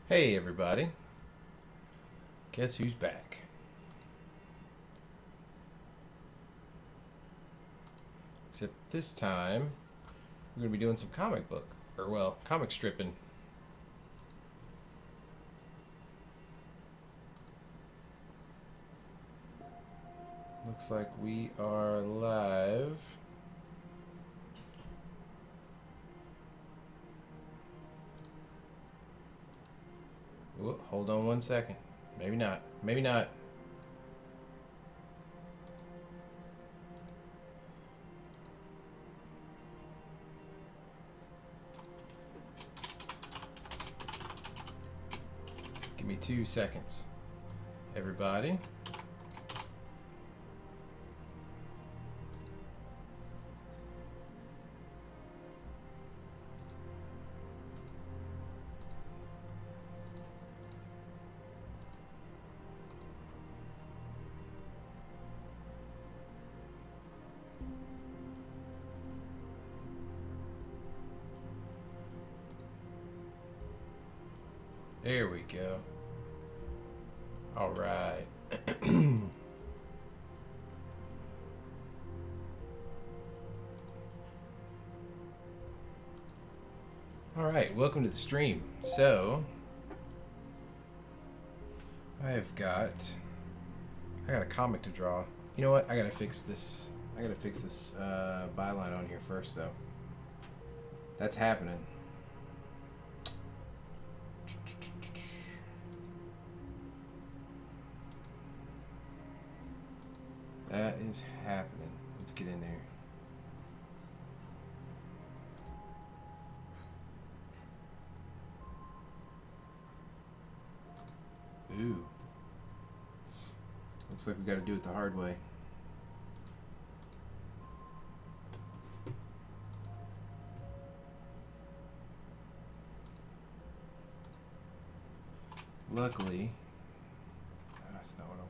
Hey everybody, guess who's back? Except this time, we're going to be doing some comic book, or well, comic stripping. Looks like we are live. Whoa, hold on one second. Maybe not. Maybe not. Give me 2 seconds. Everybody. There we go. All right. All right, welcome to the stream. So, I got a comic to draw. You know what? I gotta fix this. Byline on here first, though. That's happening. That is happening. Let's get in there. Ooh. Looks like we got to do it the hard way. Luckily, that's not what I wanted.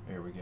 There we go.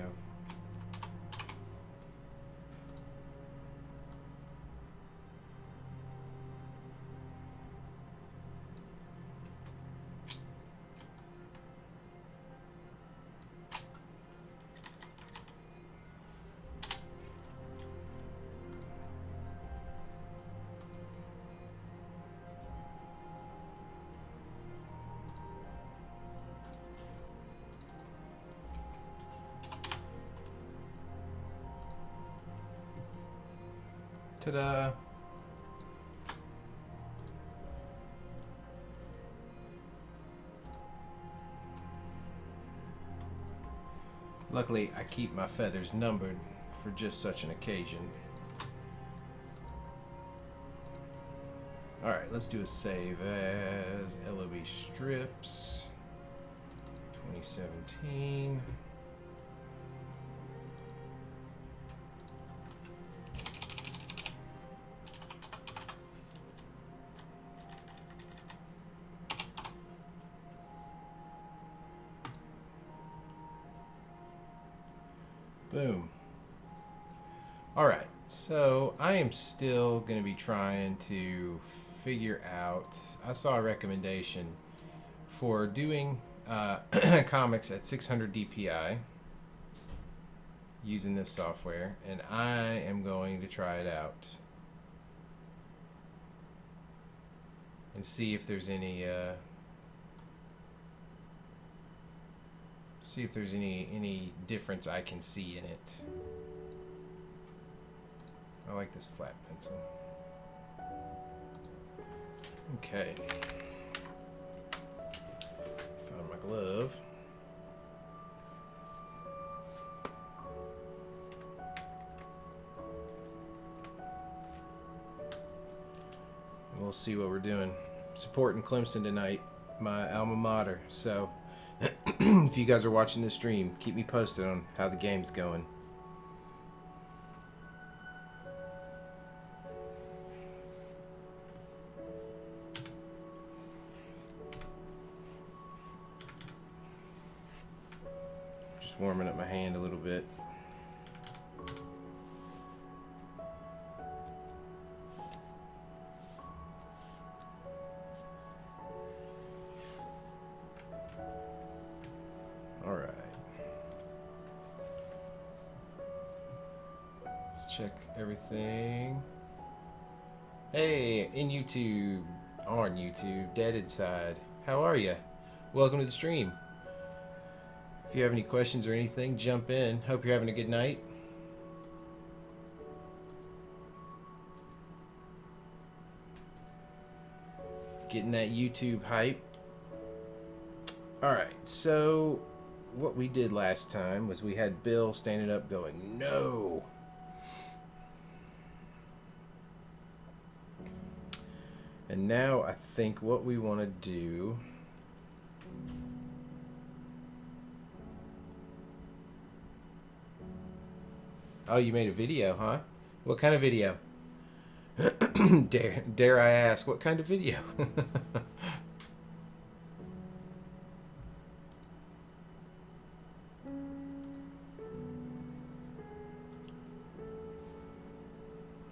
Ta-da! Luckily, I keep my feathers numbered for just such an occasion. Alright, let's do a save as LOB Strips 2017. Boom. Alright, so I am still going to be trying to figure out. I saw a recommendation for doing comics at 600 DPI using this software, and I am going to try it out and see if there's any any difference I can see in it. I like this flat pencil. Okay. Found my glove. And we'll see what we're doing. Supporting Clemson tonight, my alma mater. So if you guys are watching this stream, keep me posted on how the game's going. Just warming up my hand a little bit. Alright. Let's check everything. Hey, in YouTube, on YouTube, Dead Inside. How are you? Welcome to the stream. If you have any questions or anything, jump in. Hope you're having a good night. Getting that YouTube hype. Alright, so what we did last time was we had Bill standing up going, no! And now I think what we want to do... Oh, you made a video, huh? What kind of video? Dare I ask, what kind of video?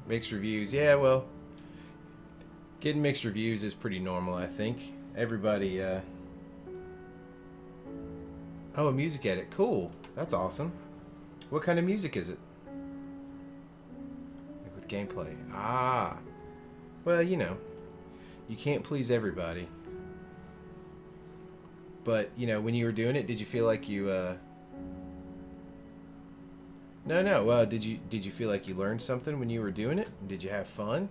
Mixed reviews. Yeah, well, getting mixed reviews is pretty normal, I think. Everybody, Oh, a music edit. Cool. That's awesome. What kind of music is it? With gameplay. Ah. Well, you know, you can't please everybody. But, you know, when you were doing it, did you feel like you, No. Did you feel like you learned something when you were doing it? Did you have fun?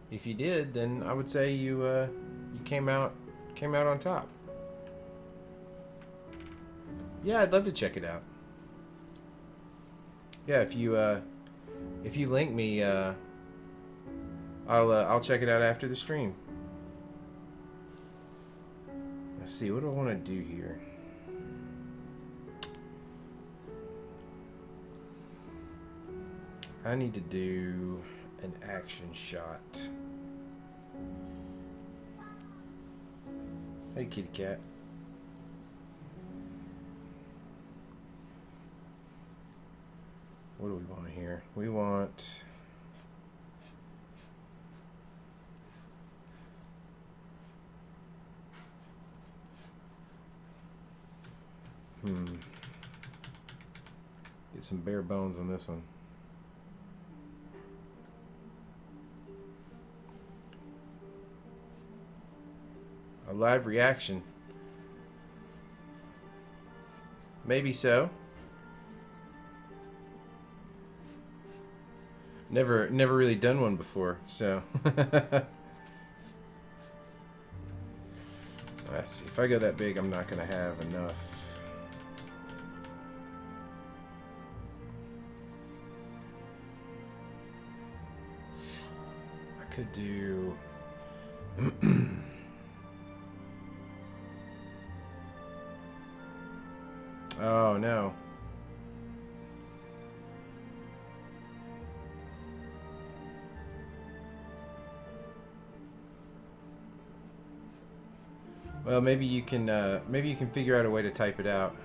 If you did, then I would say you came out on top. Yeah, I'd love to check it out. Yeah, if you link me, I'll check it out after the stream. Let's see, what do I want to do here? I need to do an action shot. Hey, kitty cat. What do we want here? We want... Get some bare bones on this one. A live reaction. Maybe so. Never really done one before, so. Let's see. If I go that big, I'm not gonna have enough. I could do. Oh no. Well, maybe you can figure out a way to type it out.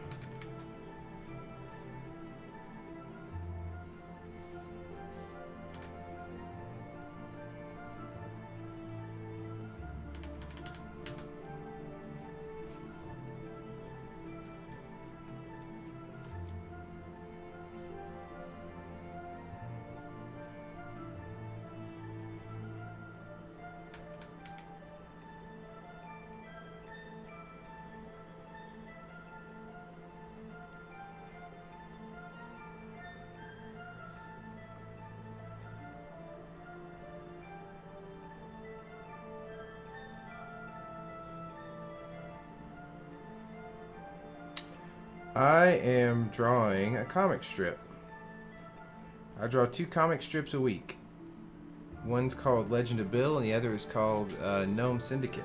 I am drawing a comic strip. I draw 2 comic strips a week. One's called Legend of Bill and the other is called Gnome Syndicate.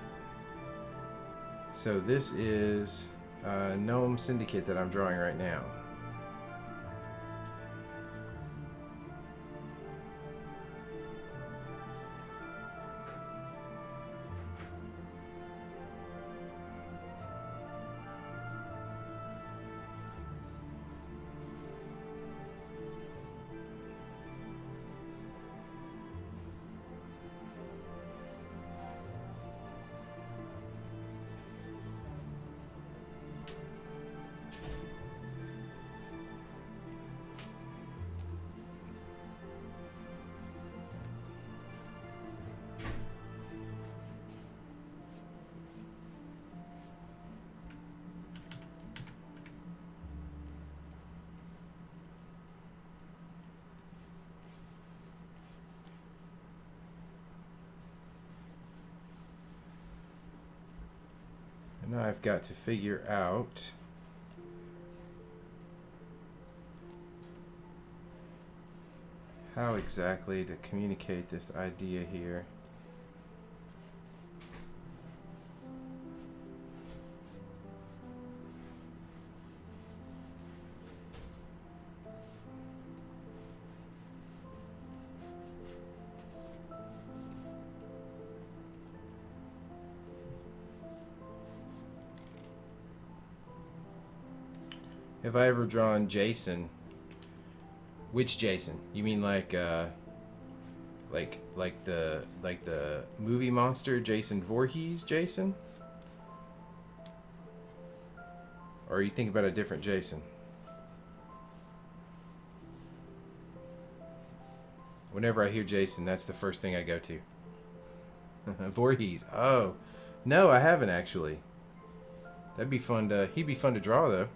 So this is Gnome Syndicate that I'm drawing right now. And now I've got to figure out how exactly to communicate this idea here. Have I ever drawn Jason? Which Jason? You mean like the movie monster Jason Voorhees Jason? Or are you thinking about a different Jason? Whenever I hear Jason, that's the first thing I go to. Voorhees. Oh, no, I haven't actually. That'd be fun to. He'd be fun to draw though.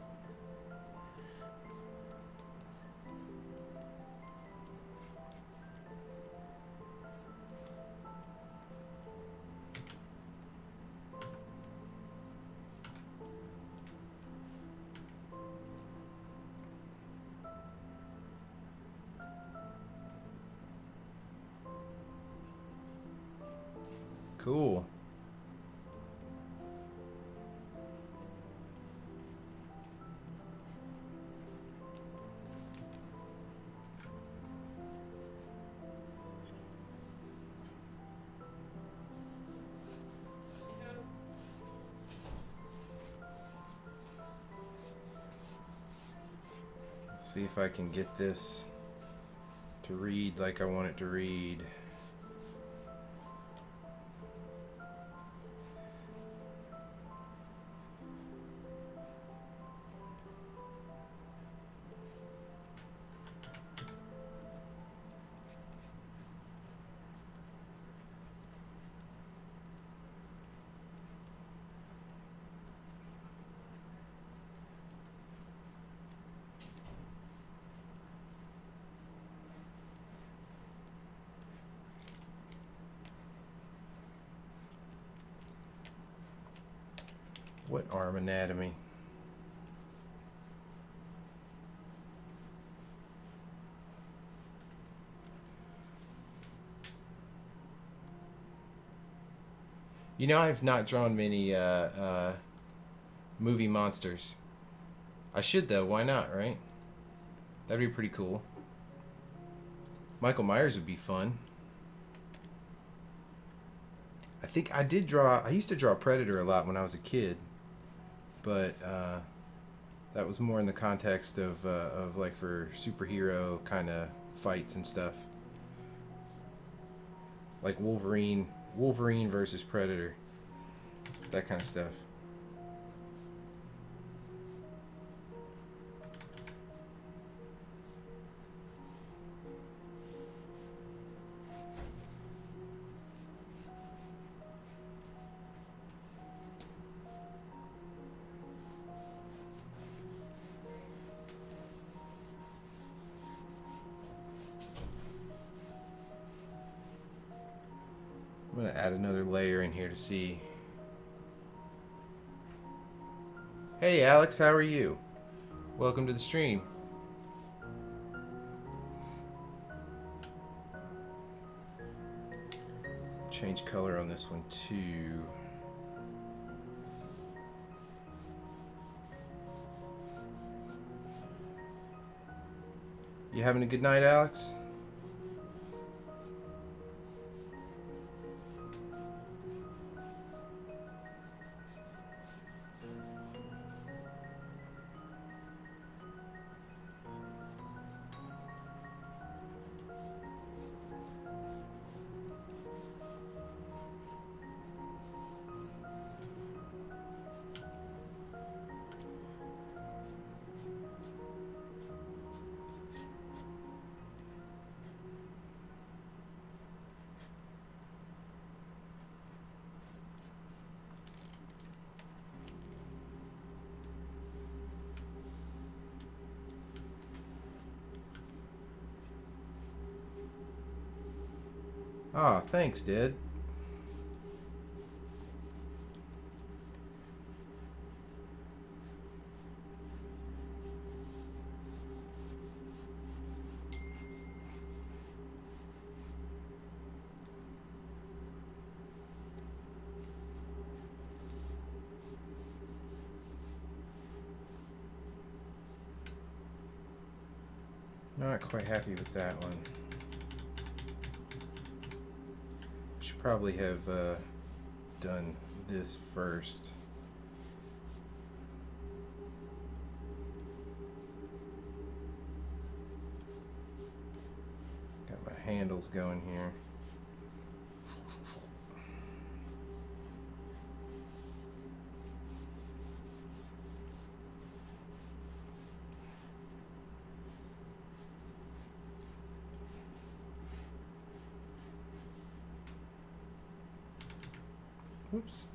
Cool. See if I can get this to read like I want it to read. What arm anatomy? You know, I've not drawn many movie monsters. I should though, why not, right? That'd be pretty cool. Michael Myers would be fun. I think I did draw, I used to draw Predator a lot when I was a kid. But that was more in the context of like for superhero kind of fights and stuff. Like Wolverine versus Predator. That kind of stuff. I'm going to add another layer in here to see. Hey Alex, how are you? Welcome to the stream. Change color on this one too. You having a good night, Alex? Ah, thanks, Dad. Not quite happy with that one. Should probably have done this first. Got my handles going here. Oops.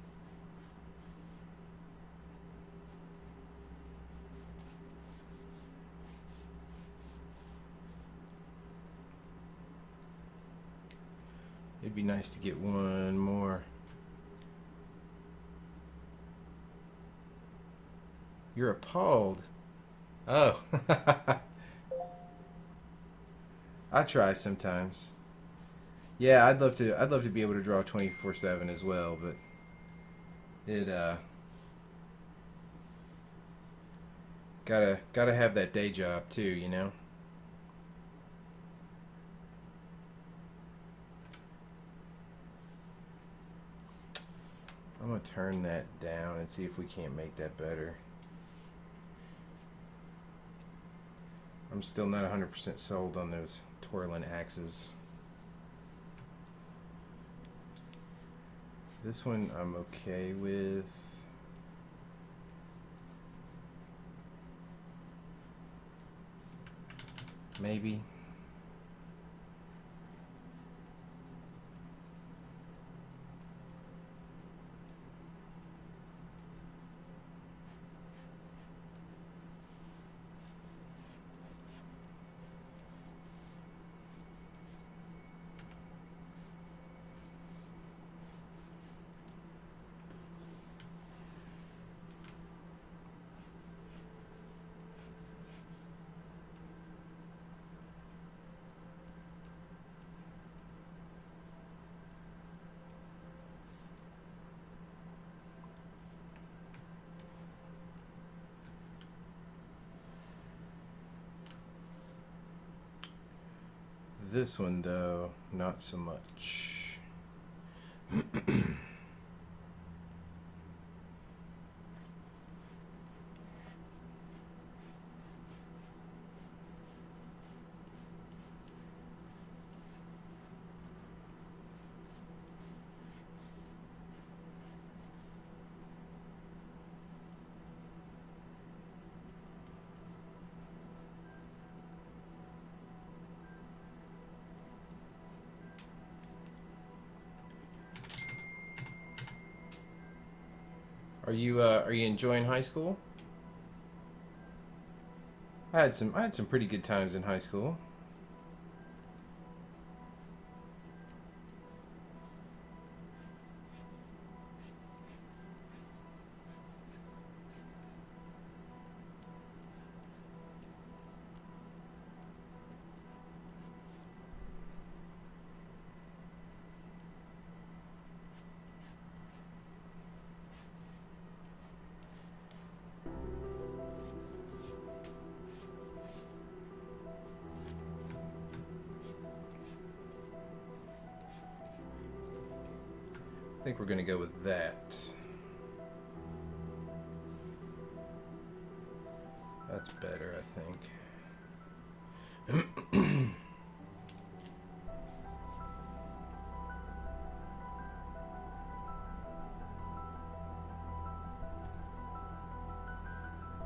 It'd be nice to get one more. You're appalled. Oh. I try sometimes. Yeah, I'd love to be able to draw 24/7 as well, but it gotta have that day job too, you know. I'm gonna turn that down and see if we can't make that better. I'm still not 100% sold on those twirling axes. This one I'm okay with. Maybe. This one, though, not so much. Are you enjoying high school? I had some pretty good times in high school. I think we're going to go with that. That's better, I think.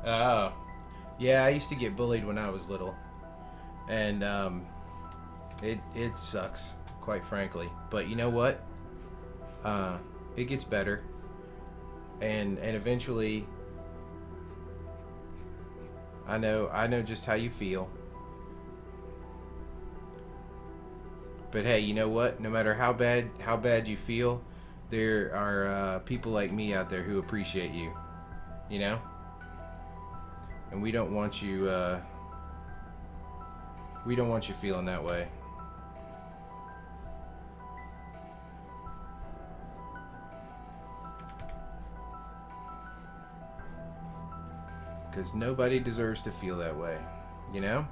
Oh. Yeah, I used to get bullied when I was little. And it sucks, quite frankly. But you know what? It gets better, and eventually, I know just how you feel. But hey, you know what? No matter how bad you feel, there are people like me out there who appreciate you. You know, and we don't want you feeling that way. Because nobody deserves to feel that way, you know?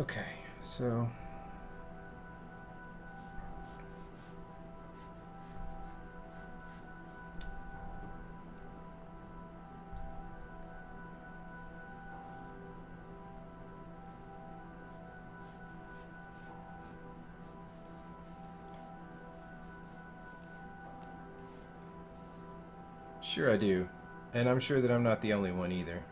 Okay, so sure I do. And I'm sure that I'm not the only one either.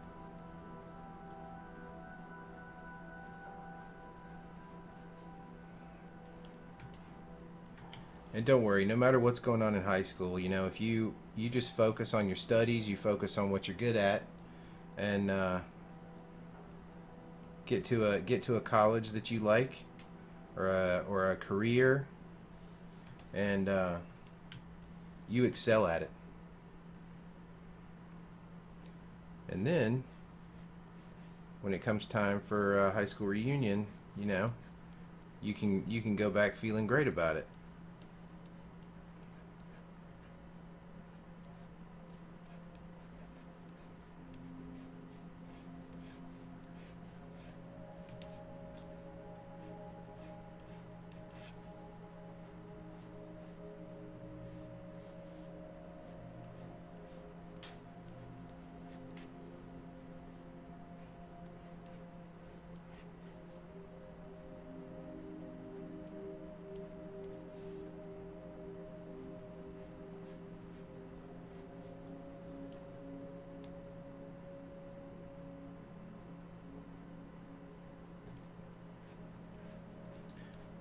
And don't worry, no matter what's going on in high school, you know, if you just focus on your studies, you focus on what you're good at, and get to a college that you like, or a career, and you excel at it. And then, when it comes time for a high school reunion, you know, you can go back feeling great about it.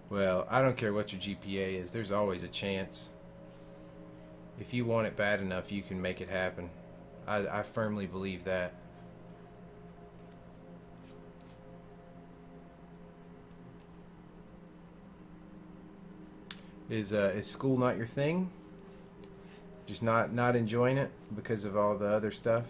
Well, I don't care what your GPA is. There's always a chance. If you want it bad enough, you can make it happen. I firmly believe that. Is school not your thing? Just not enjoying it because of all the other stuff?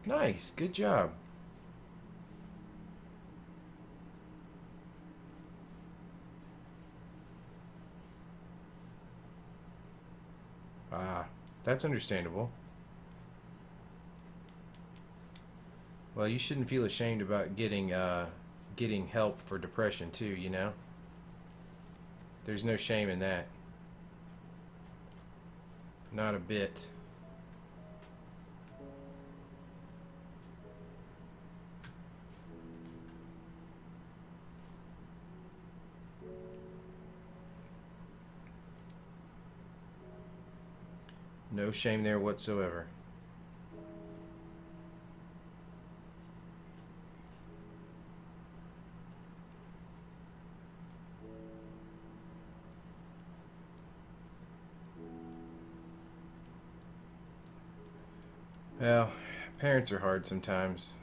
Nice, good job. Ah, that's understandable. Well, you shouldn't feel ashamed about getting help for depression too, you know? There's no shame in that. Not a bit. No shame there whatsoever. Well, parents are hard sometimes.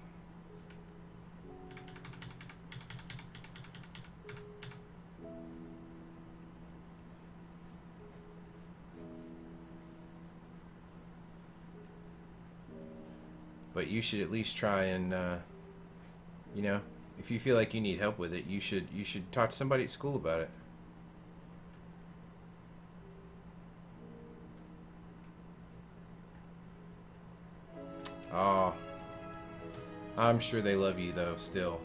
But you should at least try and, you know, if you feel like you need help with it, you should talk to somebody at school about it. Oh, I'm sure they love you though, still.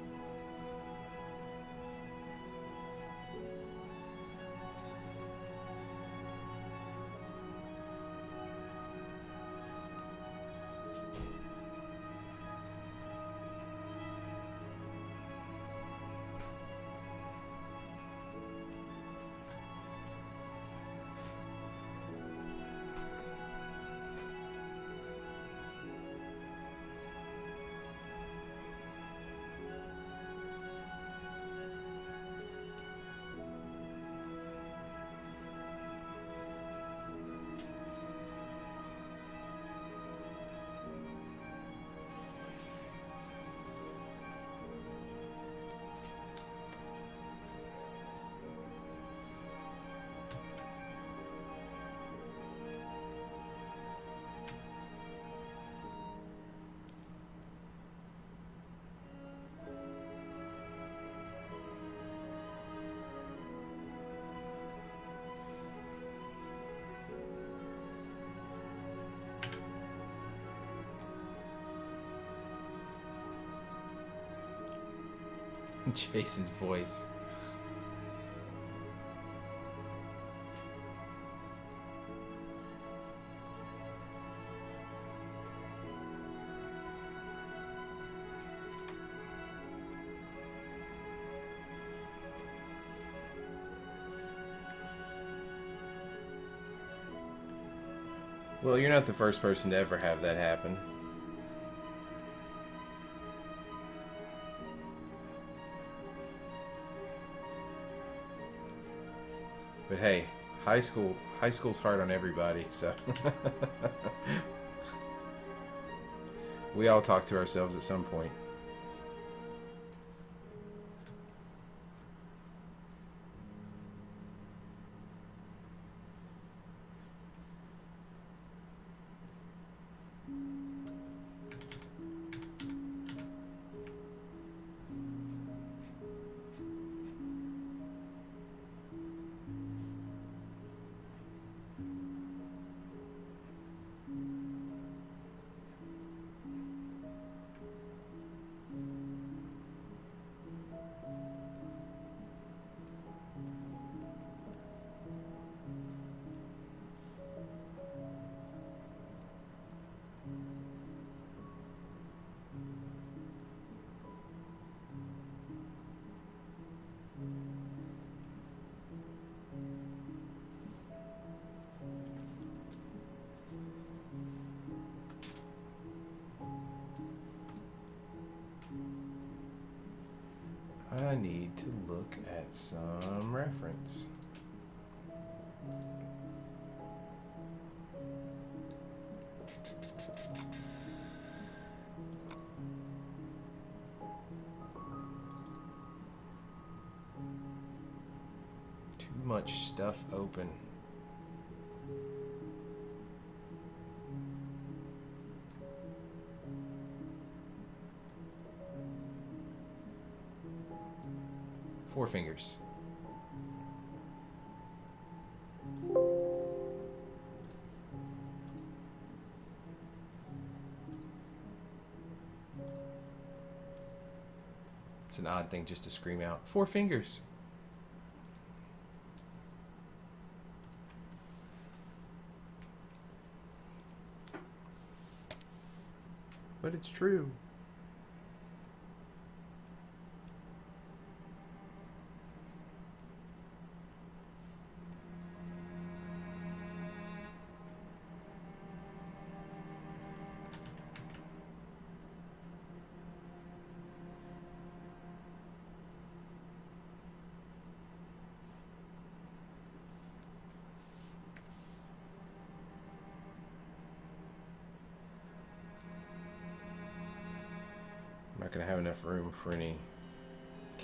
Jason's voice. Well, you're not the first person to ever have that happen. But hey, high school's hard on everybody, so we all talk to ourselves at some point. I need to look at some reference. Too much stuff open. Four fingers. It's an odd thing just to scream out. Four fingers. But it's true. I'm not going to have enough room for any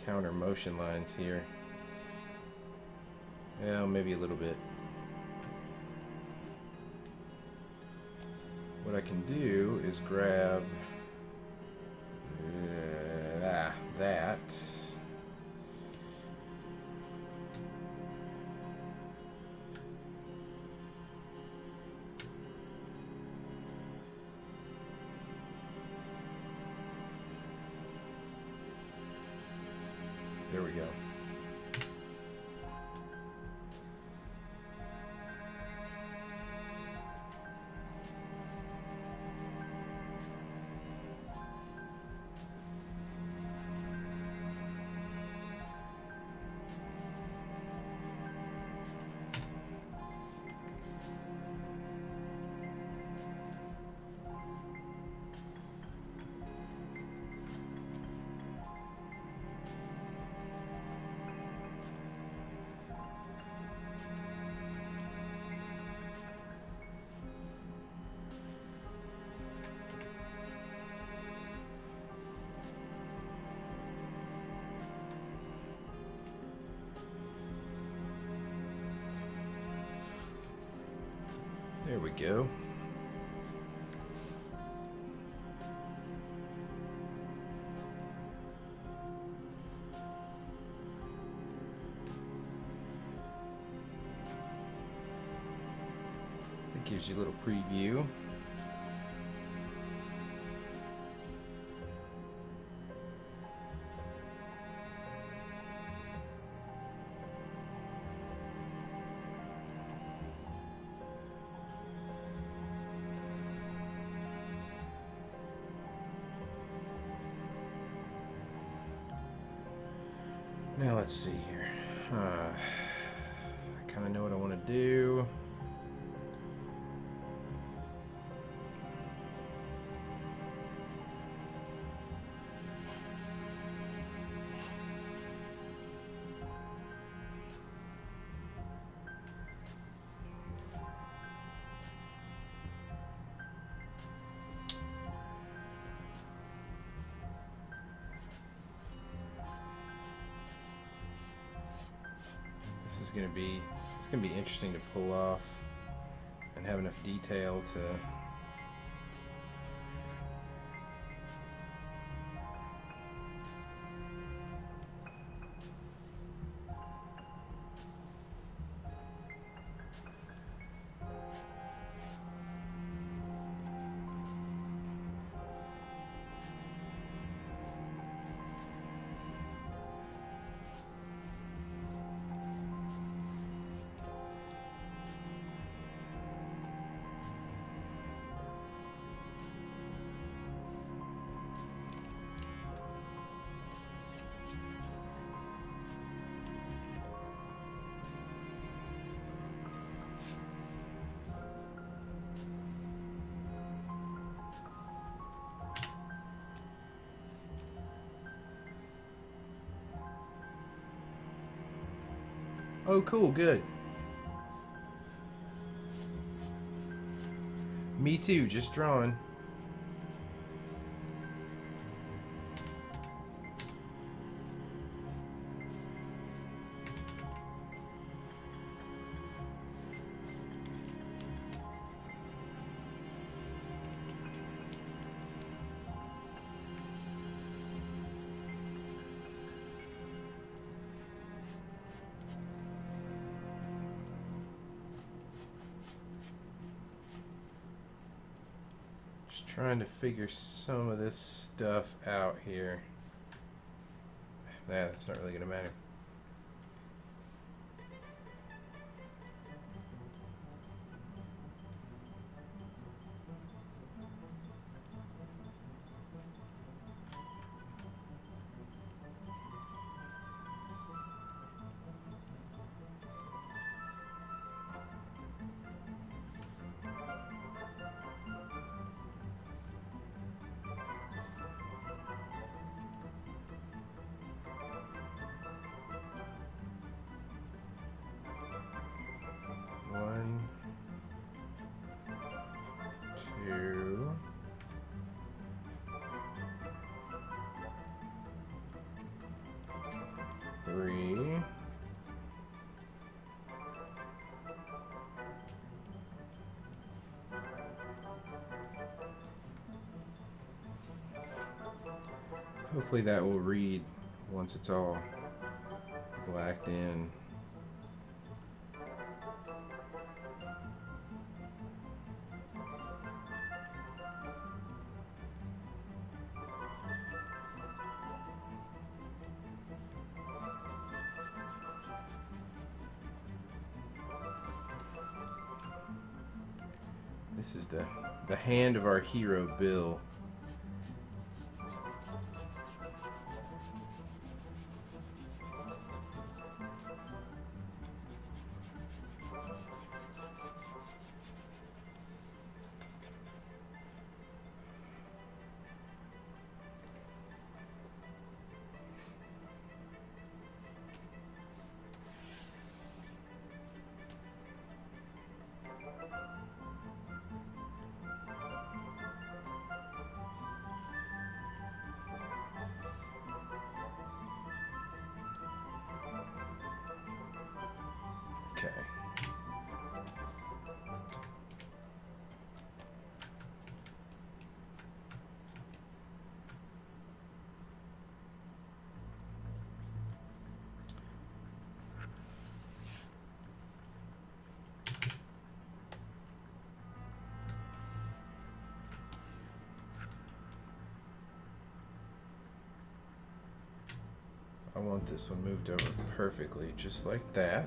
counter motion lines here. Well, maybe a little bit. What I can do is grab that. There we go. There we go. That gives you a little preview. Now let's see here. I kind of know what I want to do. It's gonna be interesting to pull off and have enough detail to Oh, cool, good. Me too, just drawing. Just trying to figure some of this stuff out here. Nah, that's not really gonna matter. One, two, three, hopefully that will read once it's all blacked in. This is the hand of our hero, Bill. Okay. I want this one moved over perfectly, just like that.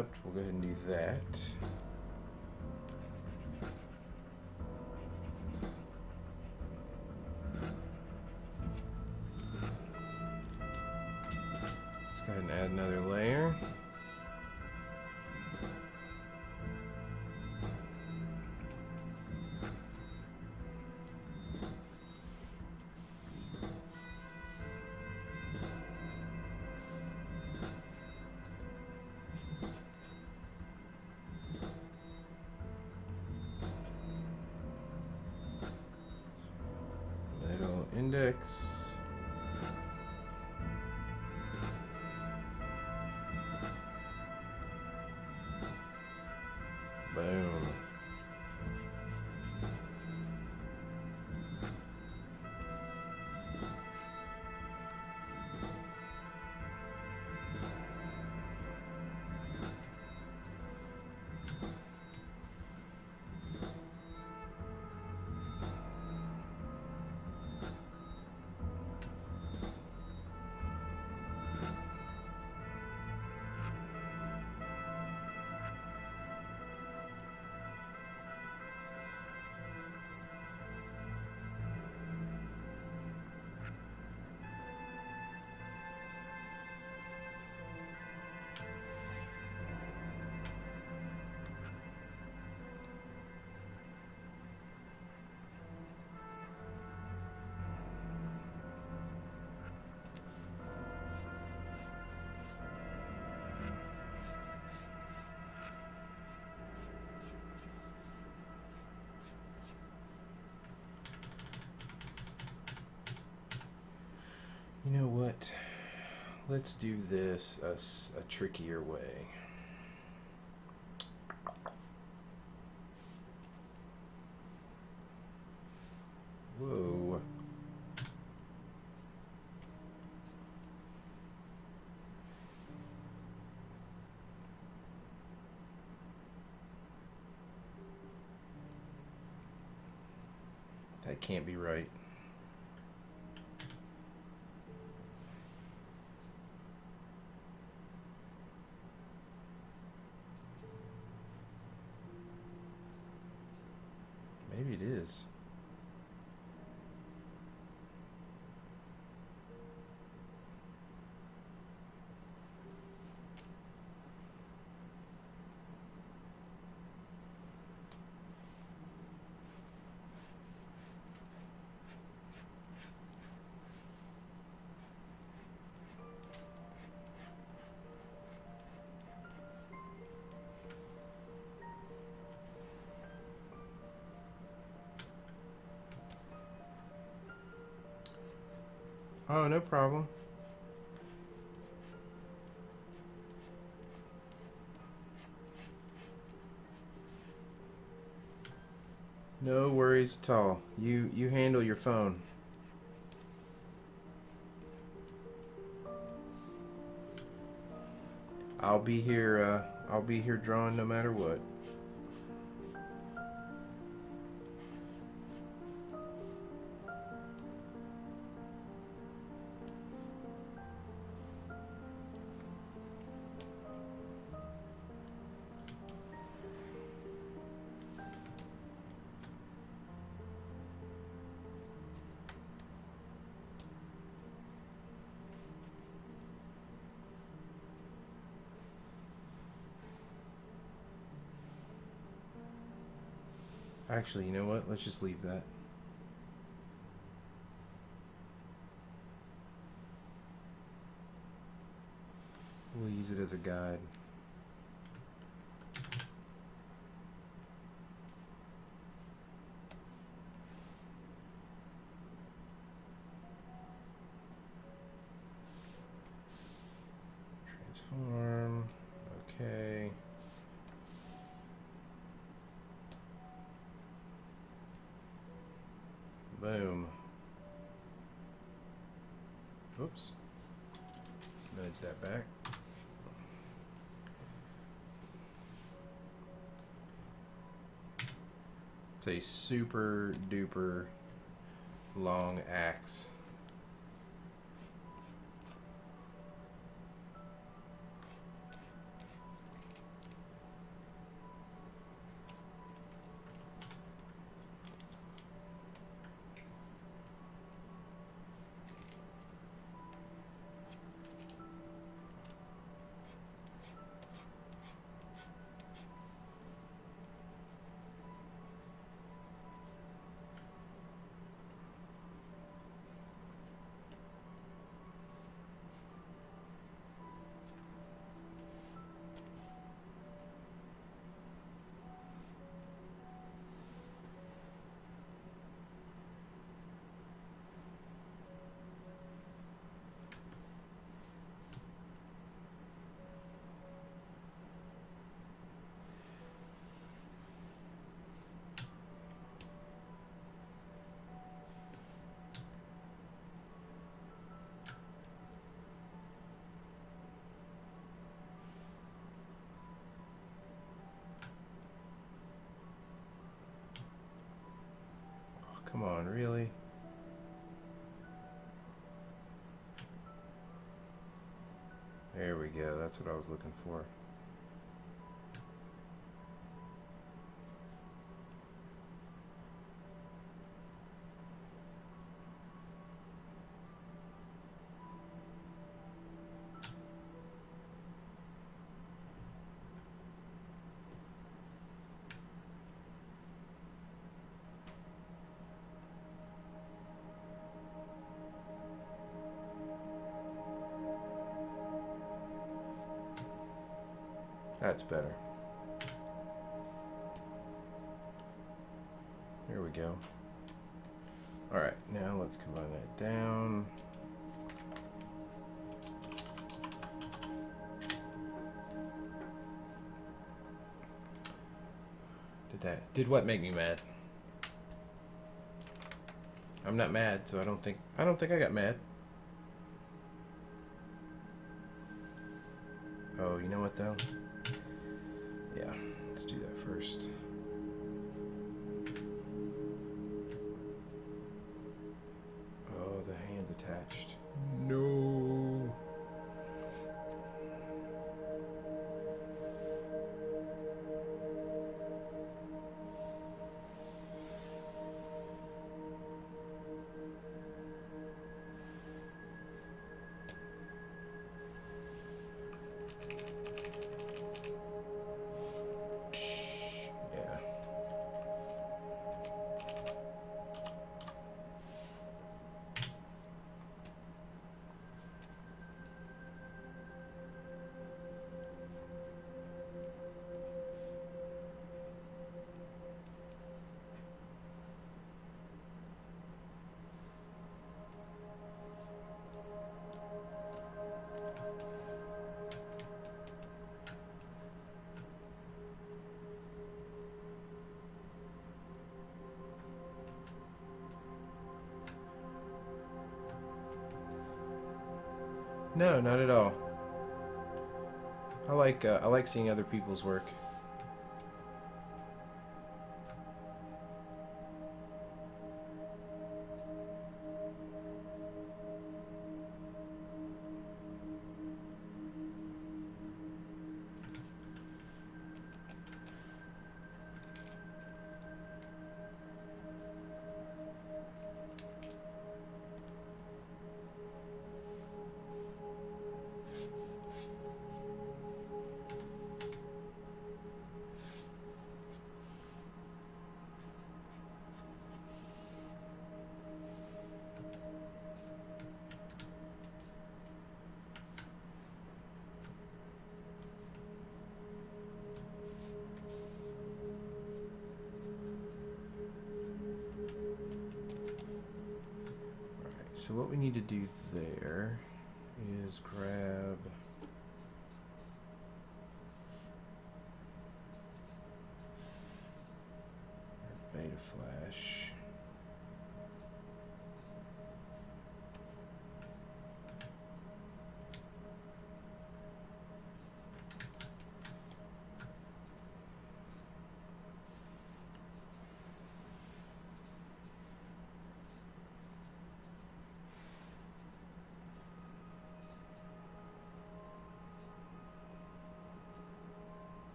interrupt. We'll go ahead and do that. Let's go ahead and add another layer. Index. Boom. You know what? Let's do this a trickier way. Whoa. That can't be right. Maybe it is. Oh, no problem. No worries at all. You handle your phone. I'll be here drawing no matter what. Actually, you know what? Let's just leave that. We'll use it as a guide. Transform. Okay. Boom. Oops. Let's nudge that back. It's a super duper long axe. on, really? There we go. That's what I was looking for. That's better. There we go. All right, now let's combine that down. Did what make me mad? I'm not mad, so I don't think I got mad. Oh, you know what though? Yeah, let's do that first. Oh, the hand's attached. No. No, not at all. I like seeing other people's work. So what we need to do there is grab our beta flash.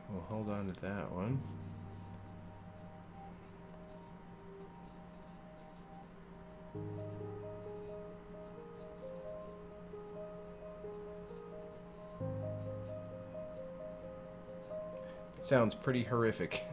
We'll hold on to that one. It sounds pretty horrific.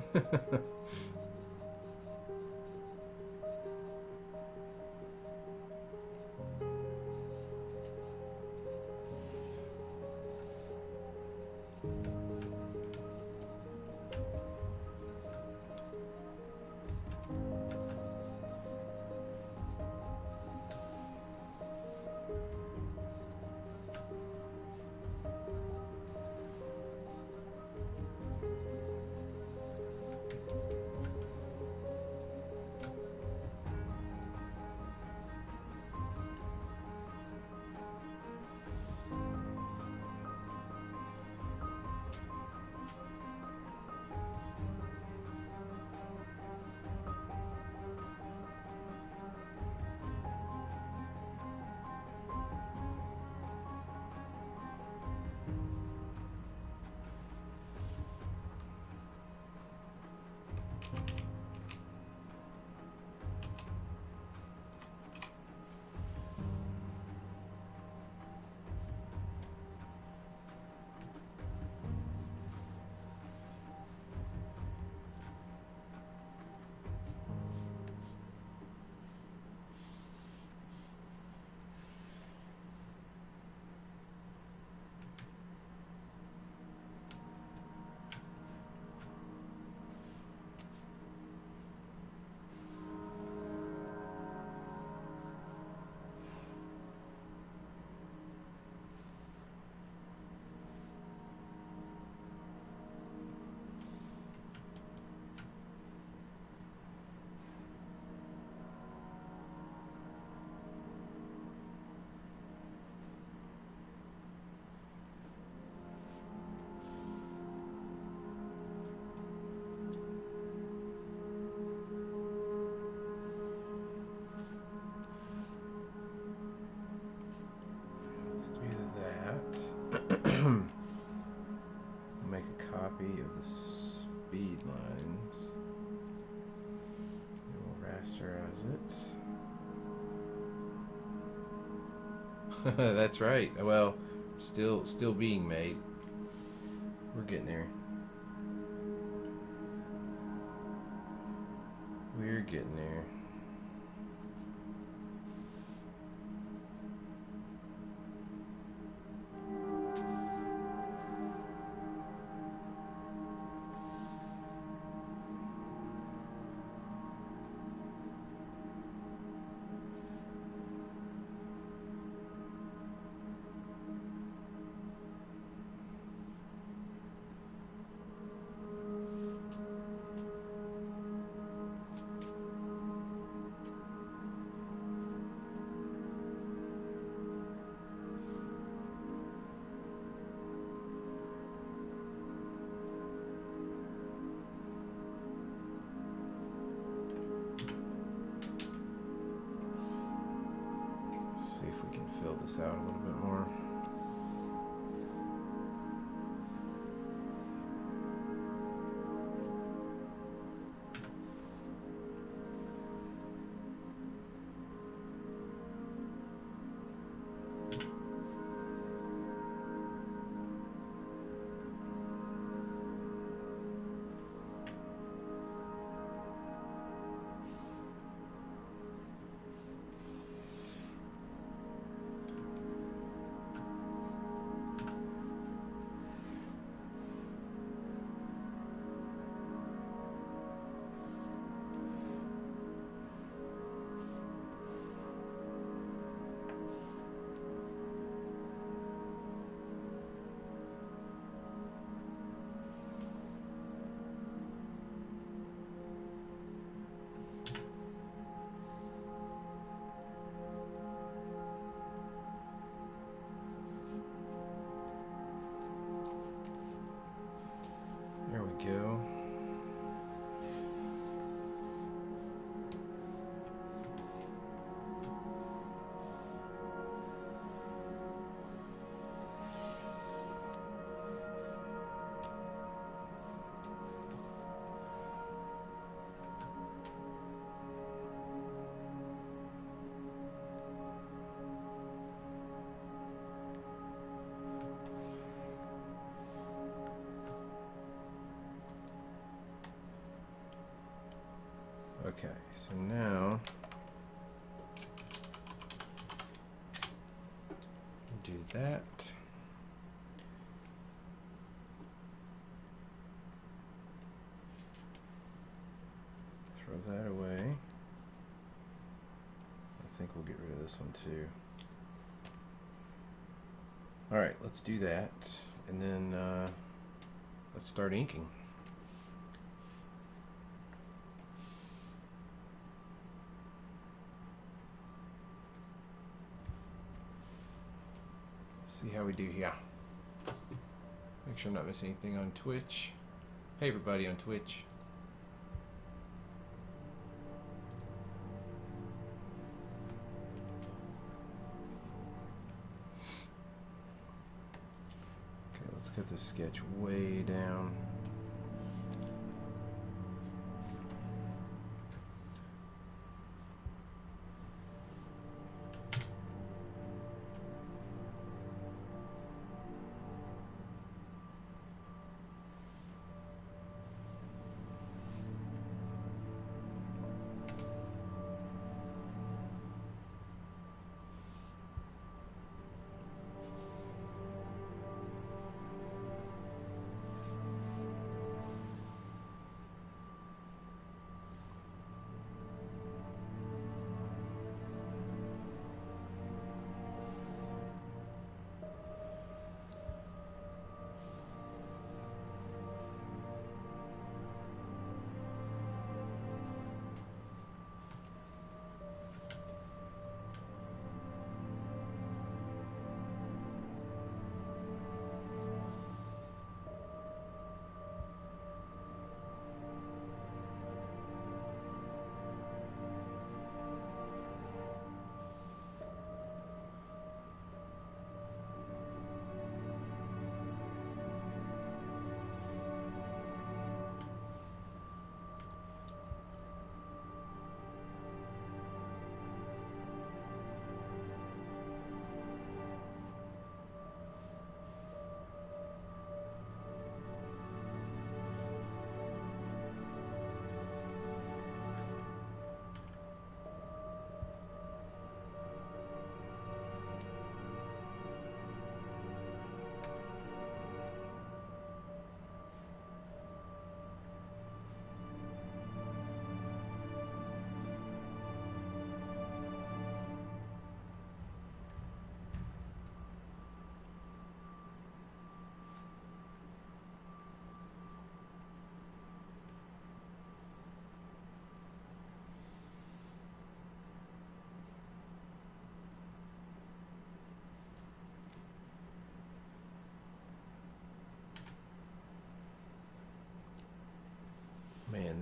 rasterize it. That's right. Well, still being made. We're getting there. We're getting there. See if we can fill this out a little bit more. There we go. Okay, so now do that. Throw that away. I think we'll get rid of this one too. All right, let's do that, and then let's start inking. See how we do here. Make sure I'm not missing anything on Twitch. Hey everybody on Twitch. Okay, let's get this sketch way down.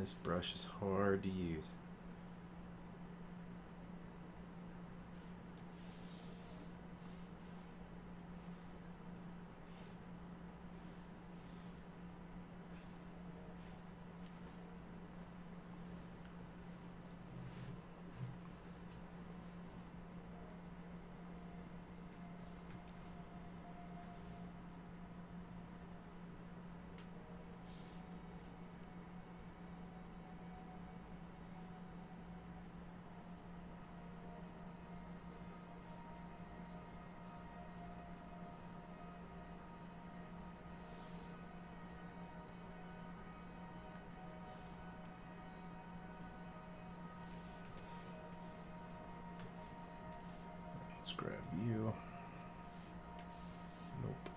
this brush is hard to use. Let's grab you. Nope.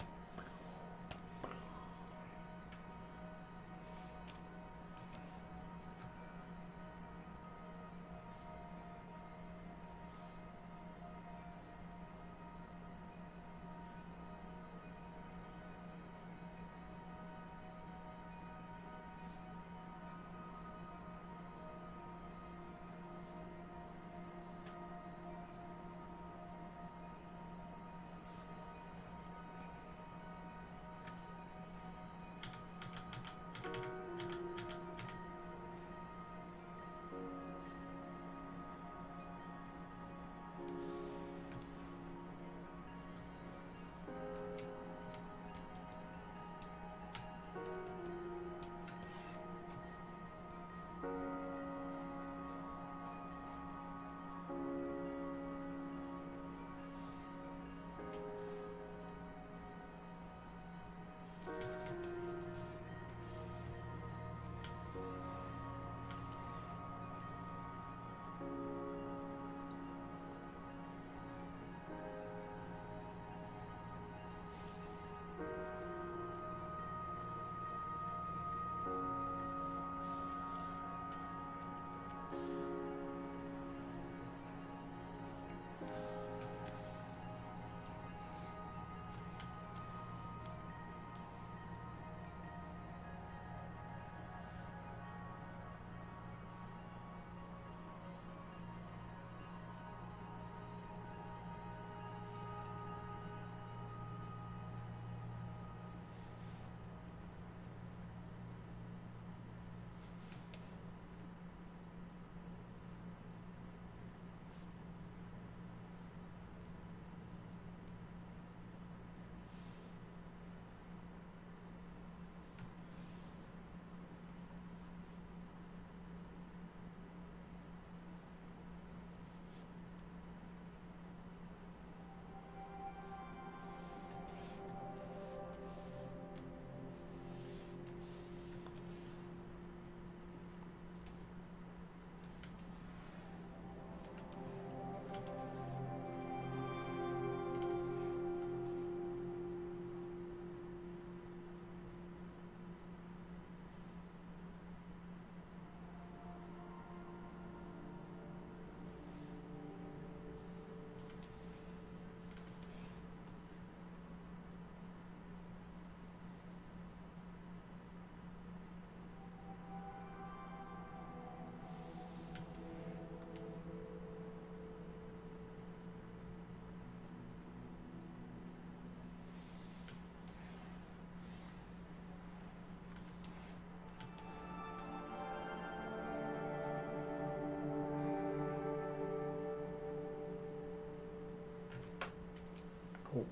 Oh.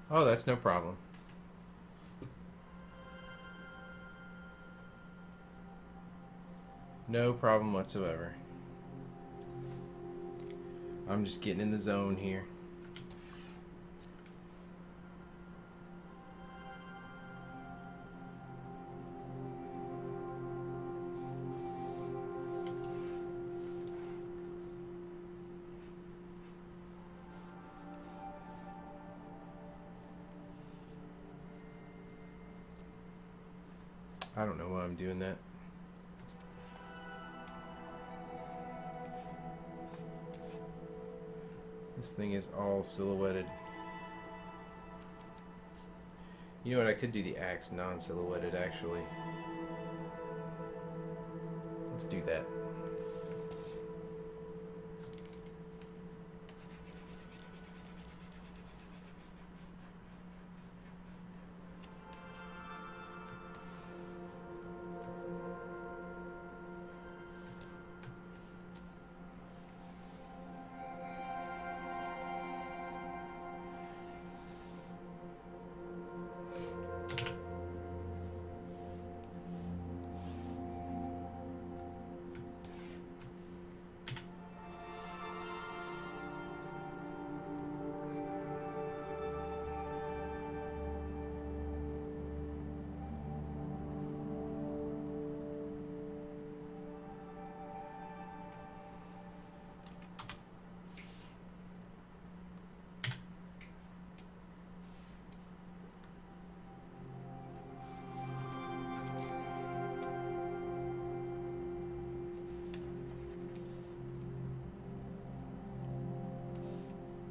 Oh, that's no problem. No problem whatsoever. I'm just getting in the zone here. I don't know why I'm doing that. This thing is all silhouetted. You know what? I could do the axe non-silhouetted actually. Let's do that.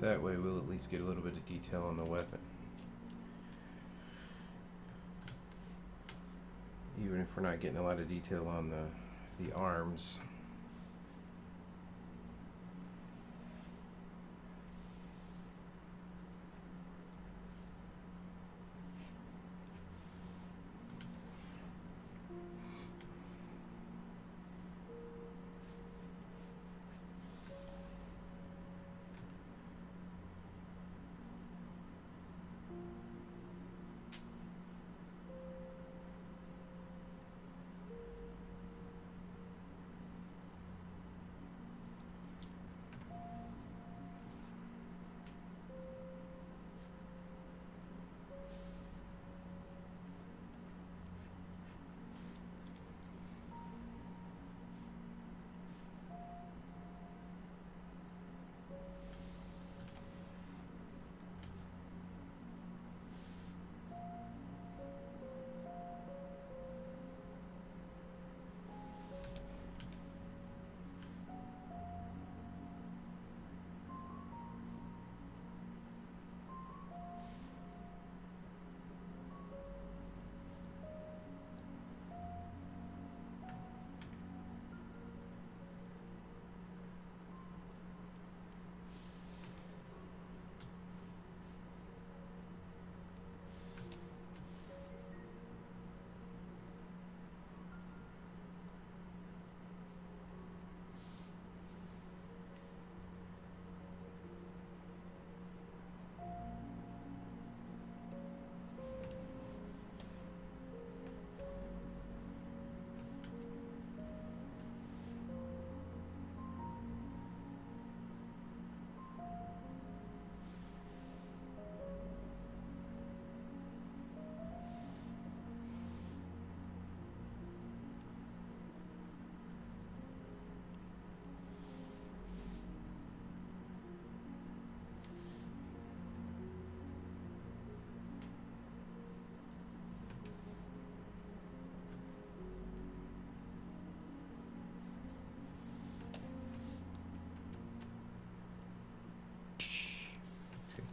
That way we'll at least get a little bit of detail on the weapon. Even if we're not getting a lot of detail on the arms.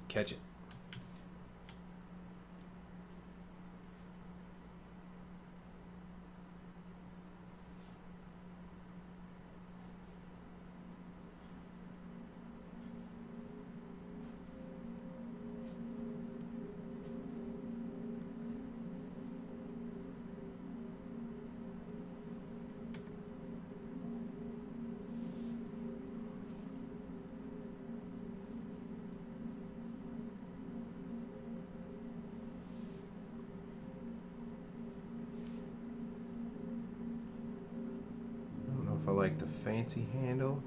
Catch it. If I like the fancy handle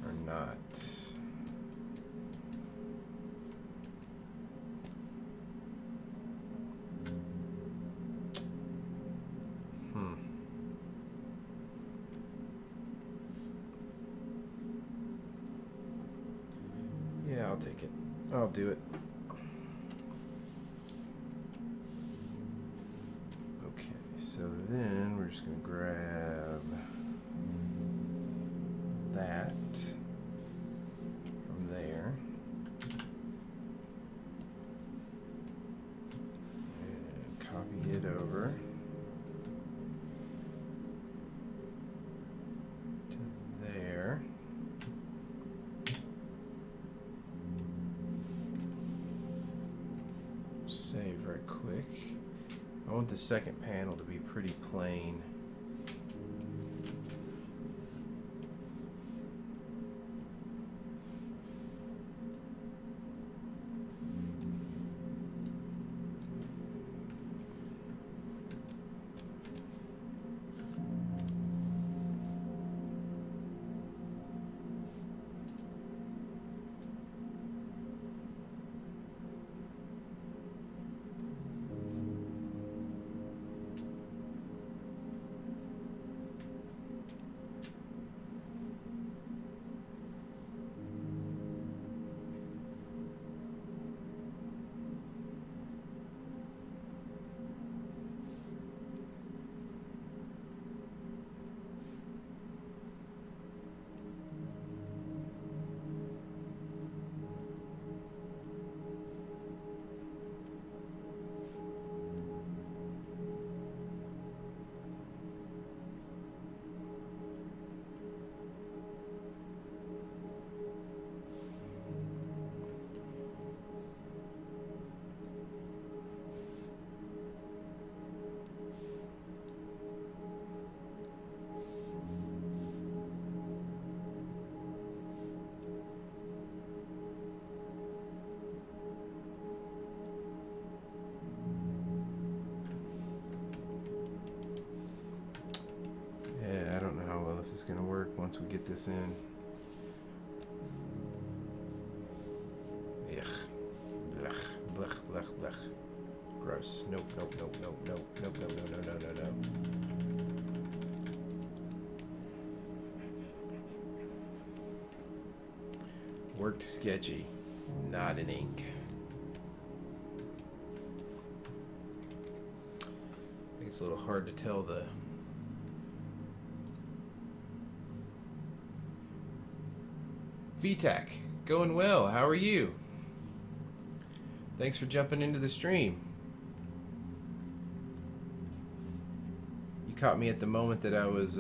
or not. Yeah, I'll take it. I'll do it. Okay, so then we're just going to grab that. over to there. Save right quick. I want the second panel to be pretty plain. I don't know how well this is going to work once we get this in. Ugh. Blech, blech, blech, blech. Gross. Nope, nope, nope, nope, nope, nope, no, no, no, no, no, no. Worked sketchy, not in ink. I think it's a little hard to tell the VTAC, going well. How are you? Thanks for jumping into the stream. You caught me at the moment that I was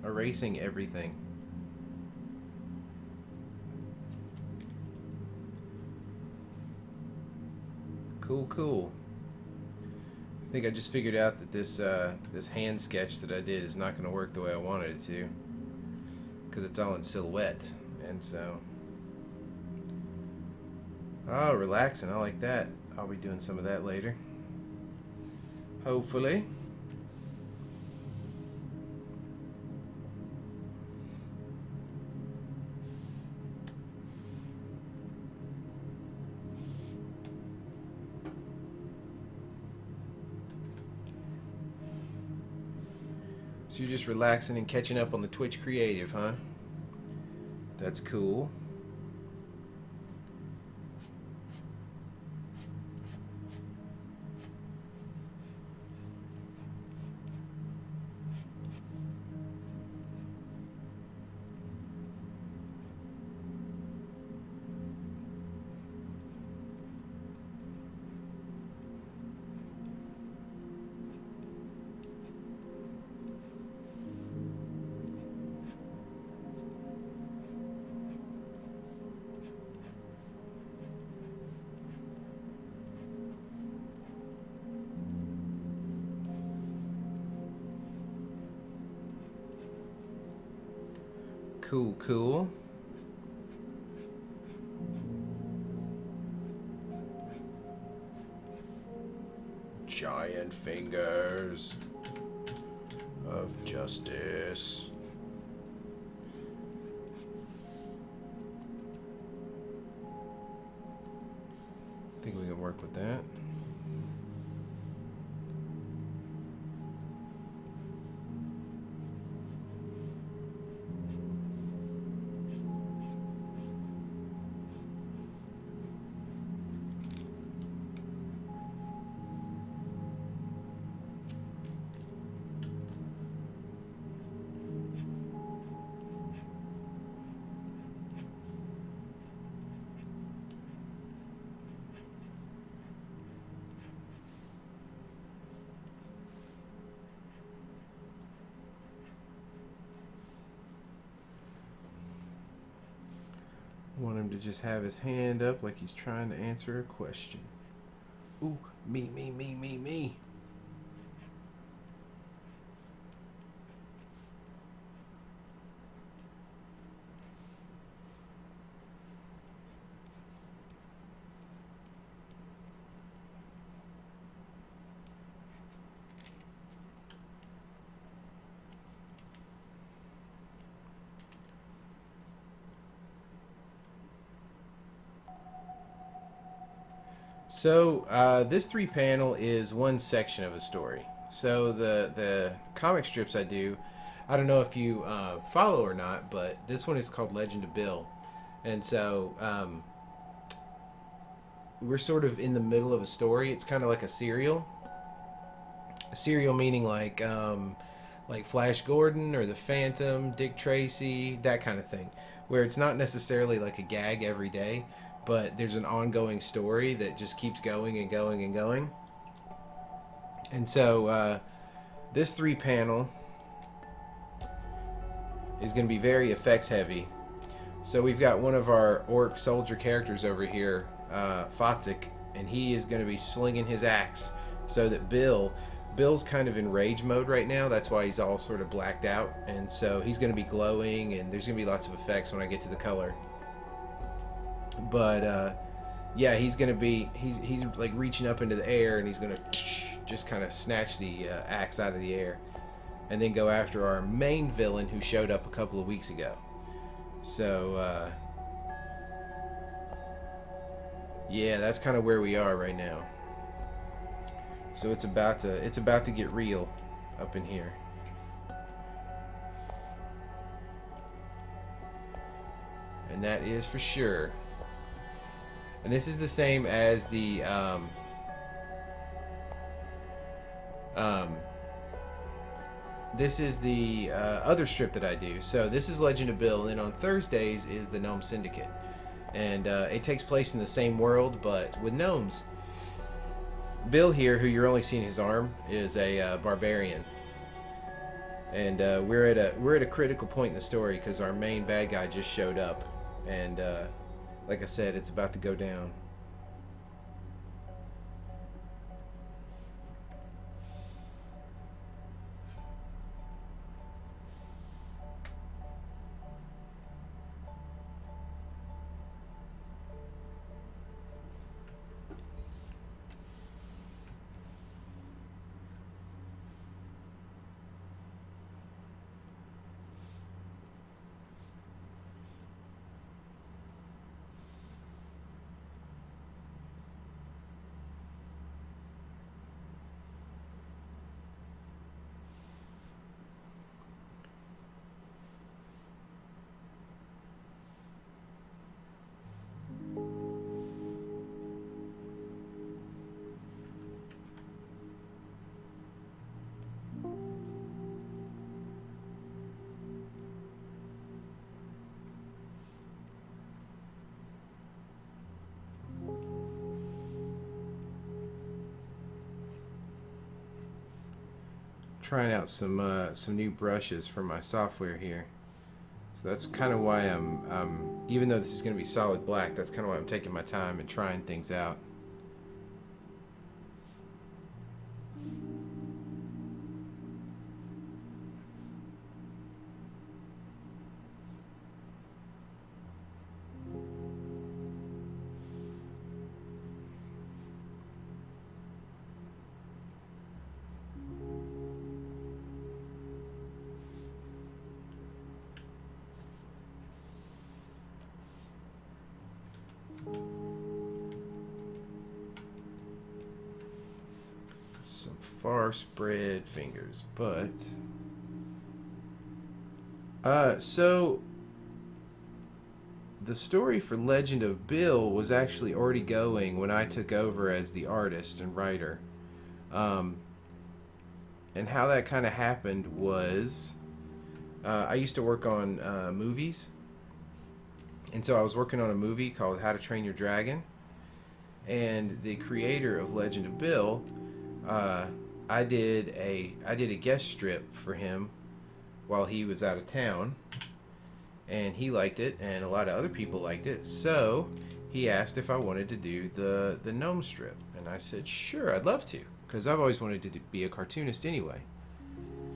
erasing everything. Cool, cool. I think I just figured out that this this hand sketch that I did is not going to work the way I wanted it to, because it's all in silhouette. And so, oh, relaxing, I like that. I'll be doing some of that later, hopefully. So you're just relaxing and catching up on the Twitch creative, huh? That's cool. Cool, cool. Giant fingers of justice. I think we can work with that. I want him to just have his hand up like he's trying to answer a question. Ooh, me, me, me, me, me. So this 3 panel is one section of a story. So the comic strips I do, I don't know if you follow or not, but this one is called Legend of Bill, and so we're sort of in the middle of a story. It's kind of like a serial. A serial meaning like Flash Gordon or the Phantom, Dick Tracy, that kind of thing, where it's not necessarily like a gag every day, but there's an ongoing story that just keeps going and going and going. And so this 3 panel is going to be very effects heavy. So we've got one of our orc soldier characters over here, Fotzik, and he is going to be slinging his axe so that Bill's kind of in rage mode right now. That's why he's all sort of blacked out, and so he's going to be glowing, and there's going to be lots of effects when I get to the color. But yeah, he's going to be he's like reaching up into the air, and he's going to just kind of snatch the axe out of the air and then go after our main villain who showed up a couple of weeks ago. So yeah, that's kind of where we are right now. So it's about to get real up in here. And that is for sure. And this is the same as the this is the other strip that I do. So this is Legend of Bill, and then on Thursdays is the Gnome Syndicate. And it takes place in the same world, but with gnomes. Bill here, who you're only seeing his arm, is a barbarian. And we're at a critical point in the story because our main bad guy just showed up. And like I said, it's about to go down. Trying out some new brushes for my software here. So that's kind of why I'm even though this is going to be solid black, that's kind of why I'm taking my time and trying things out. Some far spread fingers, but so the story for Legend of Bill was actually already going when I took over as the artist and writer. And how that kind of happened was I used to work on movies, and so I was working on a movie called How to Train Your Dragon, and the creator of Legend of Bill, I did a guest strip for him while he was out of town, and he liked it, and a lot of other people liked it. So he asked if I wanted to do the gnome strip, and I said sure, I'd love to, because I've always wanted to be a cartoonist anyway.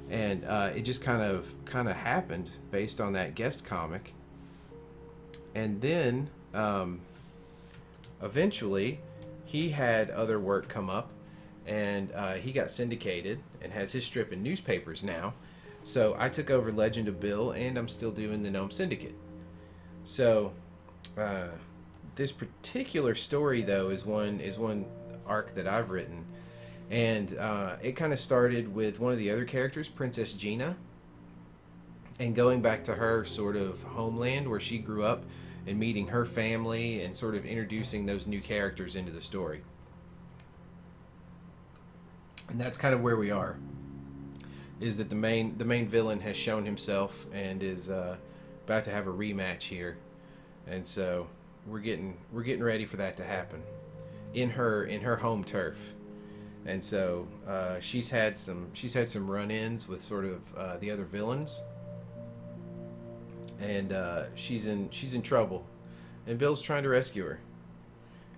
And it just kind of happened based on that guest comic, and then eventually he had other work come up, and he got syndicated and has his strip in newspapers now. So I took over Legend of Bill, and I'm still doing the Gnome Syndicate. So this particular story, though, is one arc that I've written, and it kind of started with one of the other characters, Princess Gina, and going back to her sort of homeland where she grew up, and meeting her family, and sort of introducing those new characters into the story. And that's kind of where we are. Is that the main villain has shown himself and is about to have a rematch here, and so we're getting ready for that to happen in her home turf. And so she's had some run-ins with sort of the other villains, and she's in trouble, and Bill's trying to rescue her,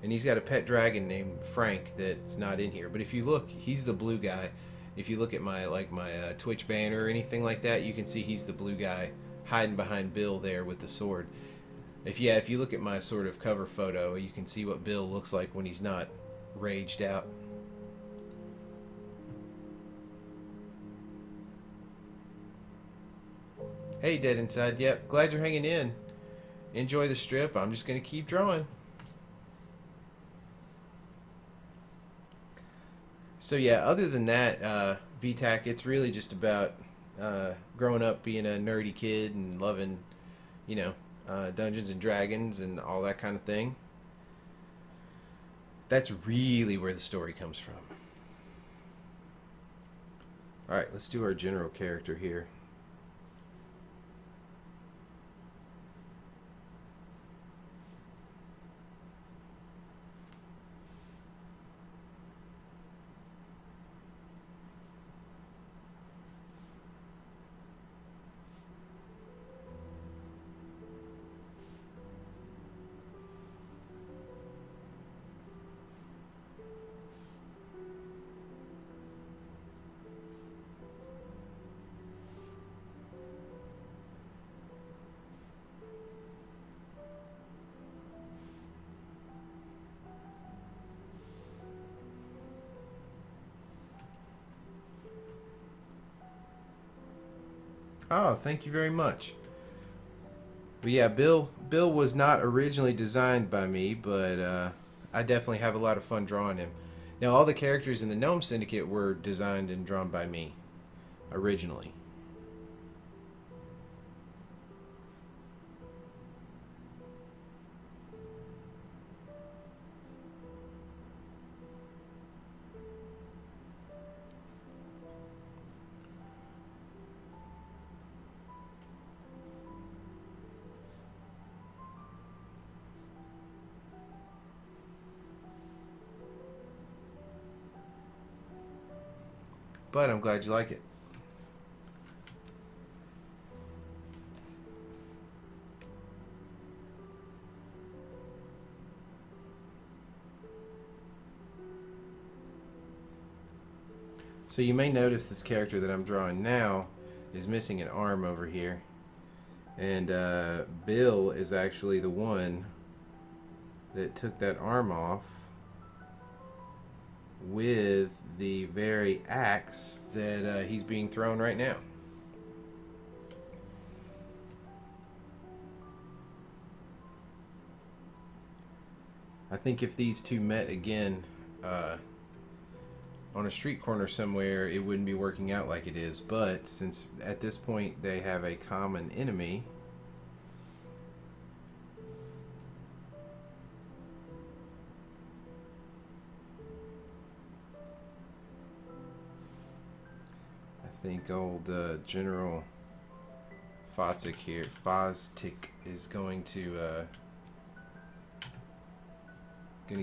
and he's got a pet dragon named Frank that's not in here. But if you look, he's the blue guy. If you look at my Twitch banner or anything like that, you can see he's the blue guy hiding behind Bill there with the sword. If you look at my sort of cover photo, you can see what Bill looks like when he's not raged out. Hey, Dead Inside. Yep, glad you're hanging in. Enjoy the strip. I'm just going to keep drawing. So yeah, other than that, VTAC, it's really just about growing up being a nerdy kid and loving, Dungeons and Dragons and all that kind of thing. That's really where the story comes from. Alright, let's do our general character here. Oh, thank you very much. But yeah, Bill was not originally designed by me, but I definitely have a lot of fun drawing him. Now, all the characters in the Gnome Syndicate were designed and drawn by me originally. But I'm glad you like it. So you may notice this character that I'm drawing now is missing an arm over here. And Bill is actually the one that took that arm off with the very axe that he's being thrown right now. I think if these two met again on a street corner somewhere, it wouldn't be working out like it is. But since at this point they have a common enemy, I think old General Fostik is going to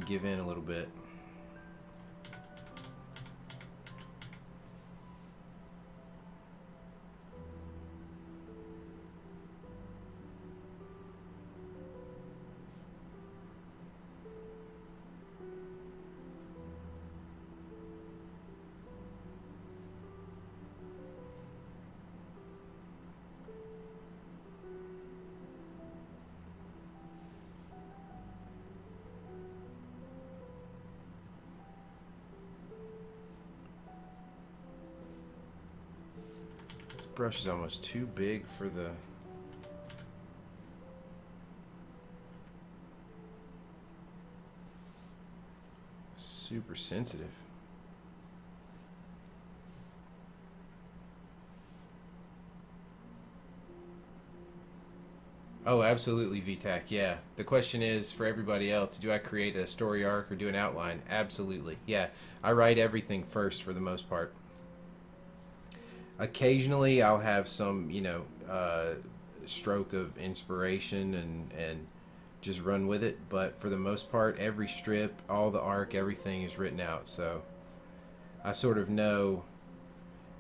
give in a little bit. Brush is almost too big for the... Super sensitive. Oh, absolutely, VTAC. Yeah. The question is for everybody else, do I create a story arc or do an outline? Absolutely. Yeah. I write everything first for the most part. Occasionally, I'll have some, stroke of inspiration and just run with it. But for the most part, every strip, all the arc, everything is written out. So I sort of know.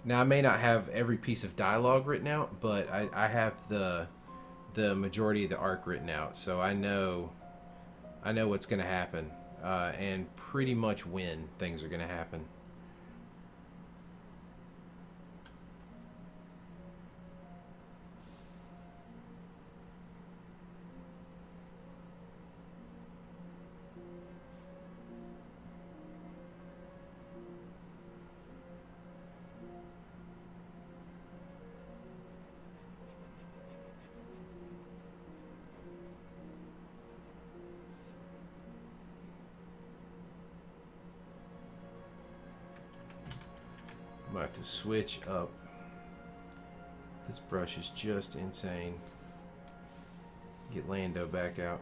Now, I may not have every piece of dialogue written out, but I have the majority of the arc written out. So I know what's going to happen and pretty much when things are going to happen. I might have to switch up. This brush is just insane. Get Lando back out.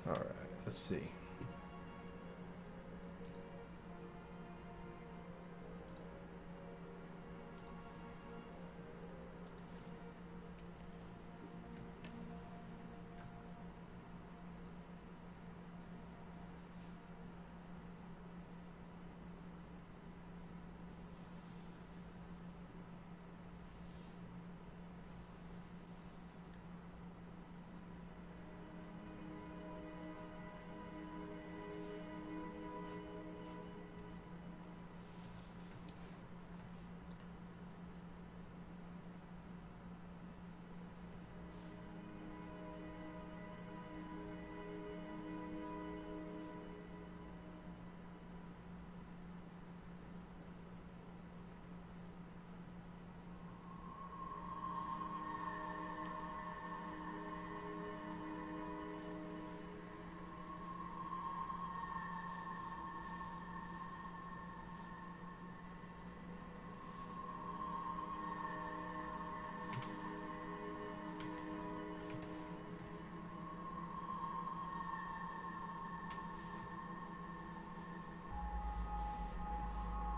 All right, let's see.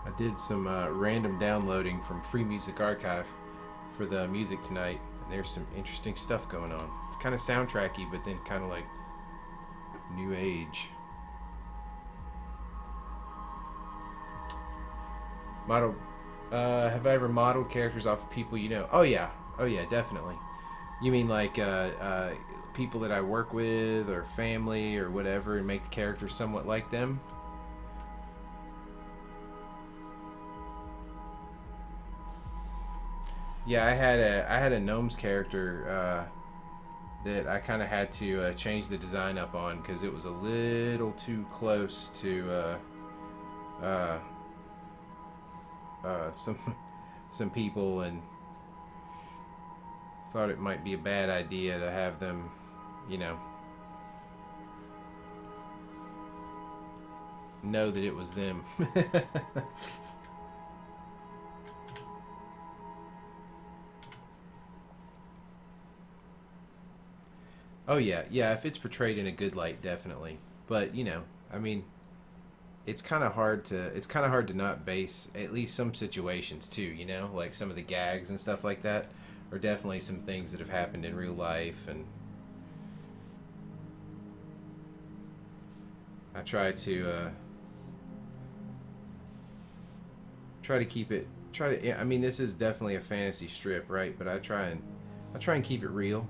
I did some random downloading from Free Music Archive for the music tonight, and there's some interesting stuff going on. It's kind of soundtracky, but then kind of like new age. Model. Have I ever modeled characters off of people you know? Oh yeah, definitely. You mean like people that I work with or family or whatever, and make the character somewhat like them? Yeah, I had a gnome's character that I kind of had to change the design up on because it was a little too close to some people, and thought it might be a bad idea to have them, you know that it was them. Oh yeah, yeah, if it's portrayed in a good light, definitely. But, I mean, it's kind of hard to not base at least some situations too, like some of the gags and stuff like that are definitely some things that have happened in real life, and I try to keep it try to I mean, this is definitely a fantasy strip, right? But I try and keep it real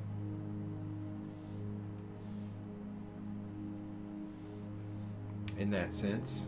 in that sense.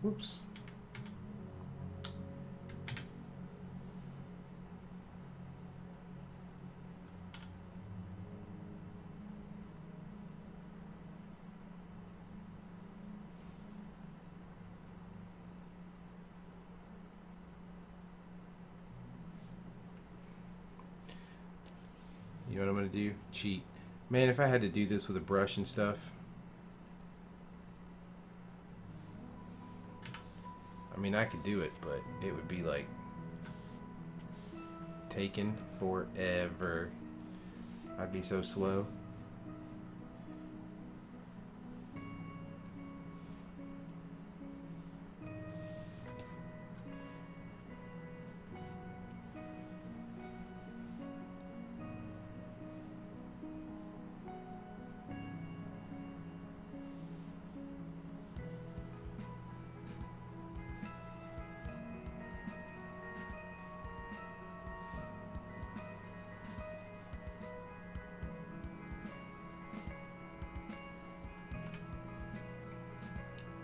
Whoops. You know what I'm gonna do? Cheat. Man, if I had to do this with a brush and stuff, I mean, I could do it, but it would be like taking forever. I'd be so slow.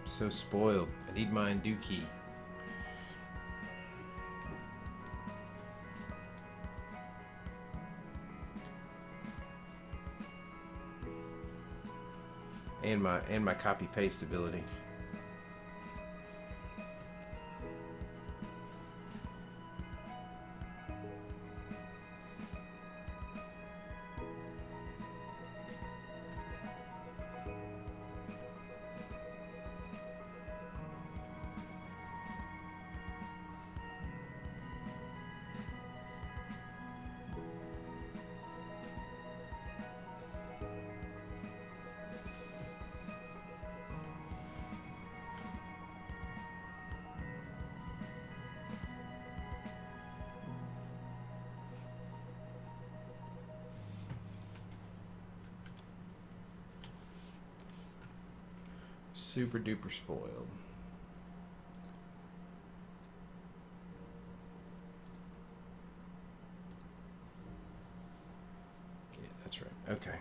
So spoiled. I need my undo key. And my copy paste ability. Super duper spoiled. Yeah, that's right. Okay.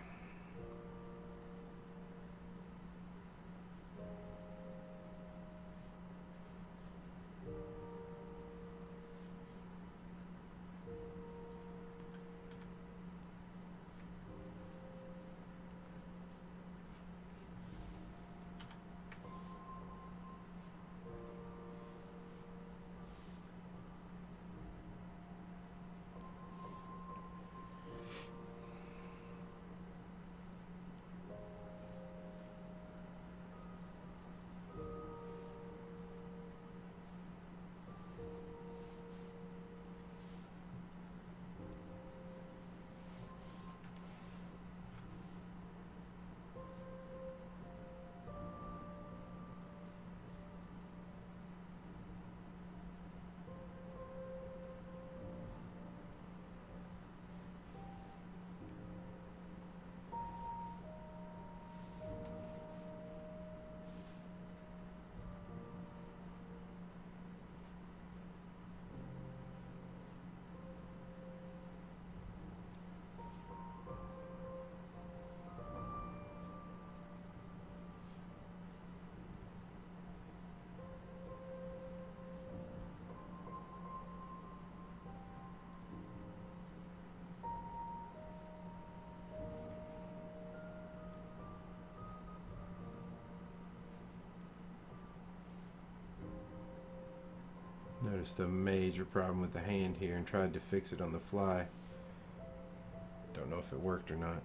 Noticed a major problem with the hand here and tried to fix it on the fly. Don't know if it worked or not.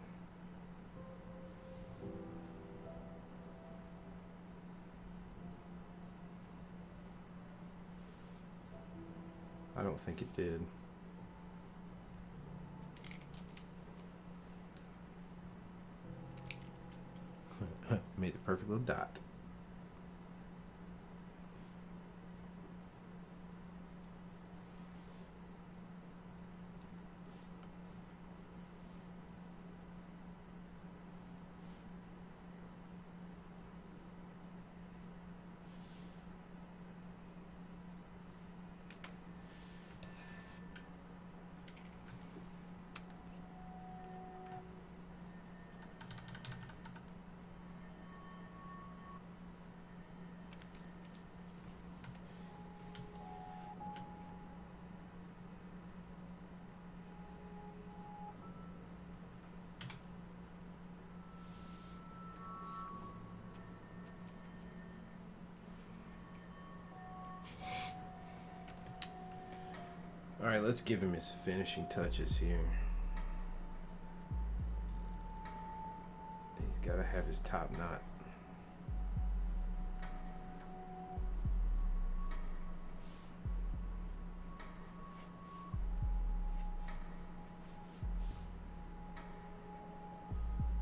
I don't think it did. Made the perfect little dot. Alright, let's give him his finishing touches here. He's got to have his top knot.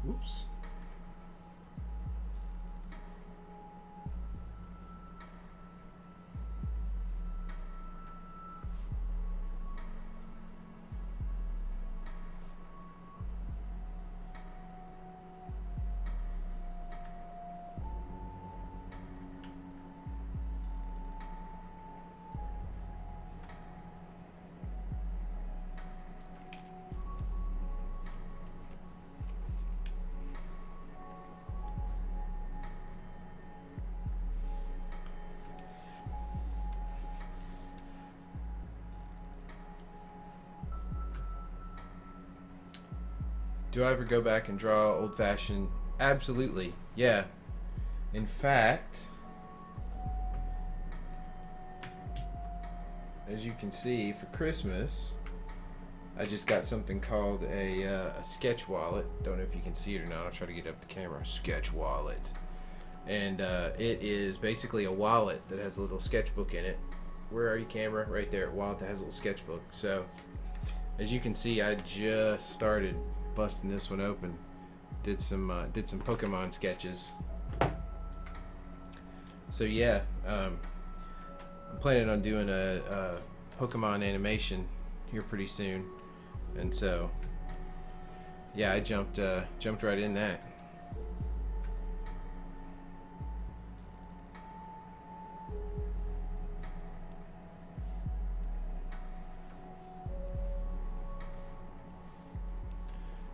Whoops. Do I ever go back and draw old-fashioned? Absolutely, yeah. In fact, as you can see, for Christmas, I just got something called a sketch wallet. Don't know if you can see it or not. I'll try to get up the camera. Sketch wallet. And it is basically a wallet that has a little sketchbook in it. Where are you, camera? Right there. Wallet that has a little sketchbook. So, as you can see, I just started busting this one open. Did some Pokemon sketches. So yeah, I'm planning on doing a Pokemon animation here pretty soon, and so yeah, I jumped right in that.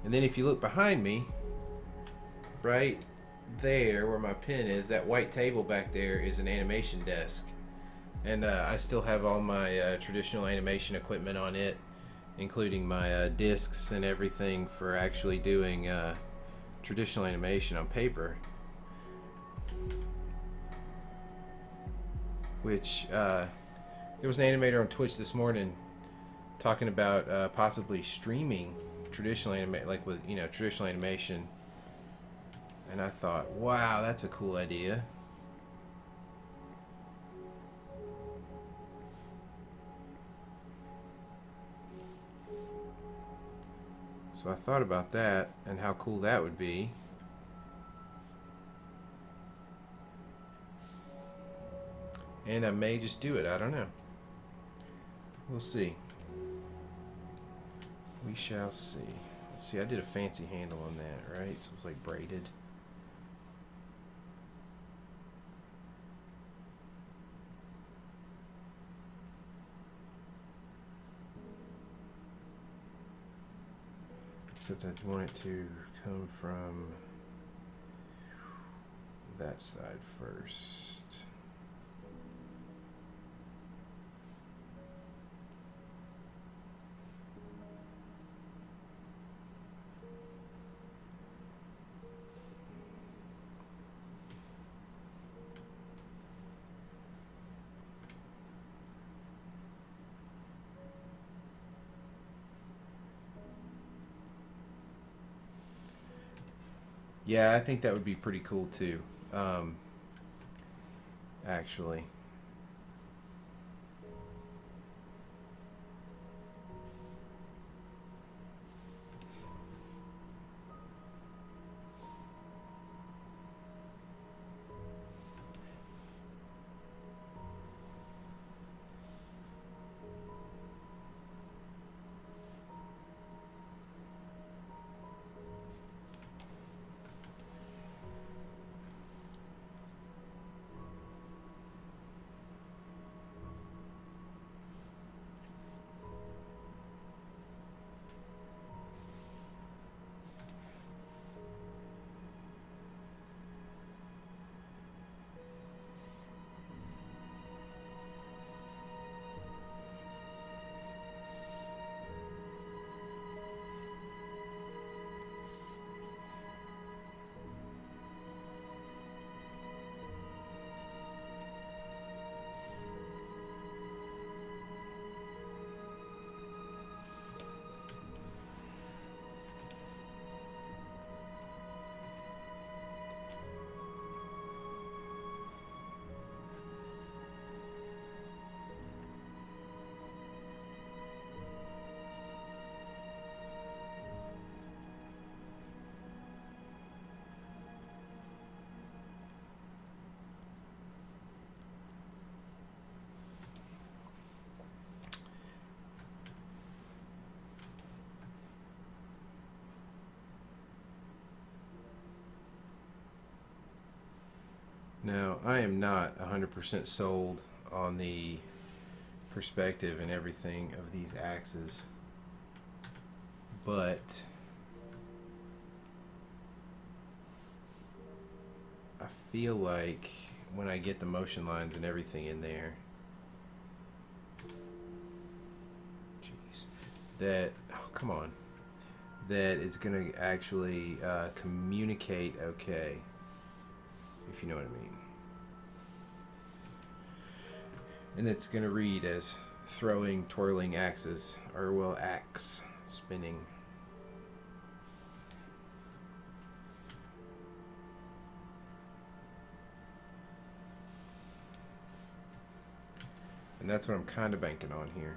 And then if you look behind me, right there where my pen is, that white table back there is an animation desk. And I still have all my traditional animation equipment on it, including my discs and everything for actually doing traditional animation on paper. Which, there was an animator on Twitch this morning talking about possibly streaming traditional traditional animation, and I thought, wow, that's a cool idea. So I thought about that and how cool that would be. And I may just do it, I don't know. We'll see. We shall see. Let's see, I did a fancy handle on that, right? So it was like braided. Except I want it to come from that side first. Yeah, I think that would be pretty cool too. Actually. Now, I am not 100% sold on the perspective and everything of these axes, but I feel like when I get the motion lines and everything in there, jeez, that, oh, come on, that it's going to actually communicate okay, if you know what I mean. And it's going to read as throwing, twirling axes, or well, axe spinning. And that's what I'm kind of banking on here.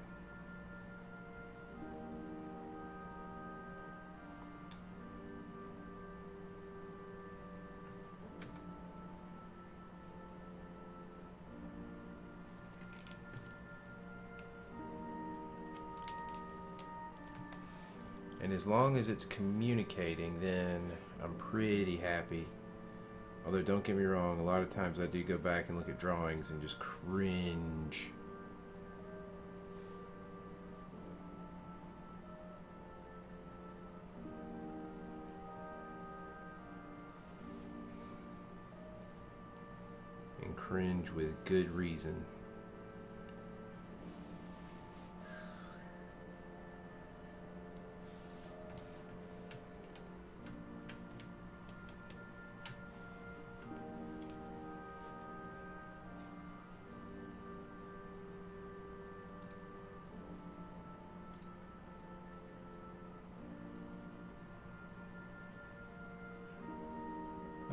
And as long as it's communicating, then I'm pretty happy. Although, don't get me wrong, a lot of times I do go back and look at drawings and just cringe. And cringe with good reason.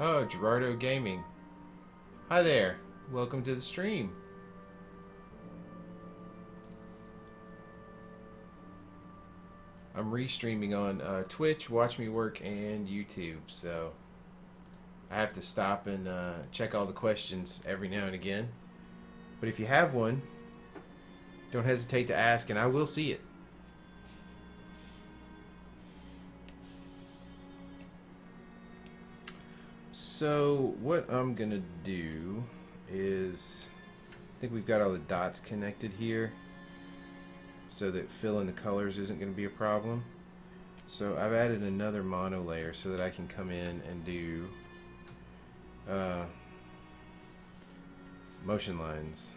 Oh, Gerardo Gaming. Hi there. Welcome to the stream. I'm restreaming on Twitch, Watch Me Work, and YouTube, so I have to stop and check all the questions every now and again. But if you have one, don't hesitate to ask, and I will see it. So what I'm gonna do is, I think we've got all the dots connected here so that filling the colors isn't going to be a problem. So I've added another mono layer so that I can come in and do motion lines.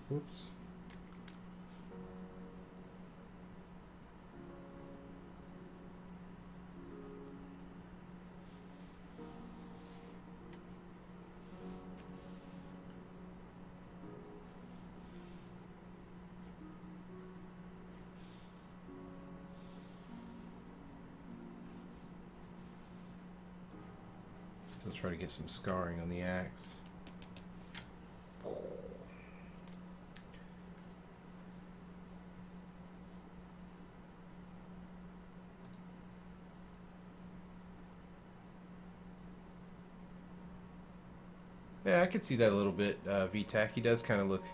Whoops. Still try to get some scarring on the axe. Yeah, I could see that a little bit. VTAC, he does kind of look,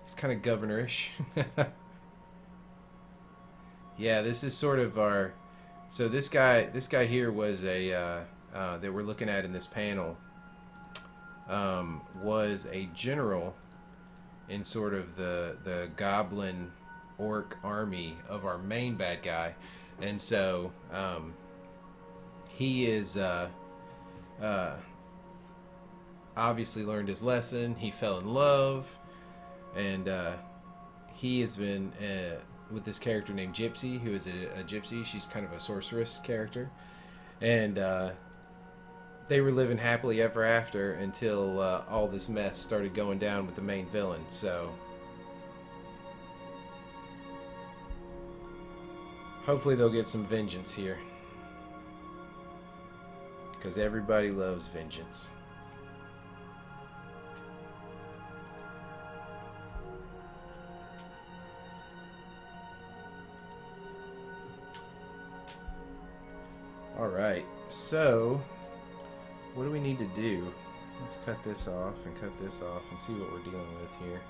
he's kind of governorish. Yeah, this is sort of our, so this guy here was a, that we're looking at in this panel, was a general in sort of the goblin orc army of our main bad guy. And so he is obviously learned his lesson. He fell in love, and he has been with this character named Gypsy, who is a gypsy. She's kind of a sorceress character, and they were living happily ever after until all this mess started going down with the main villain. So hopefully they'll get some vengeance here, because everybody loves vengeance. Alright, so what do we need to do? Let's cut this off and cut this off and see what we're dealing with here.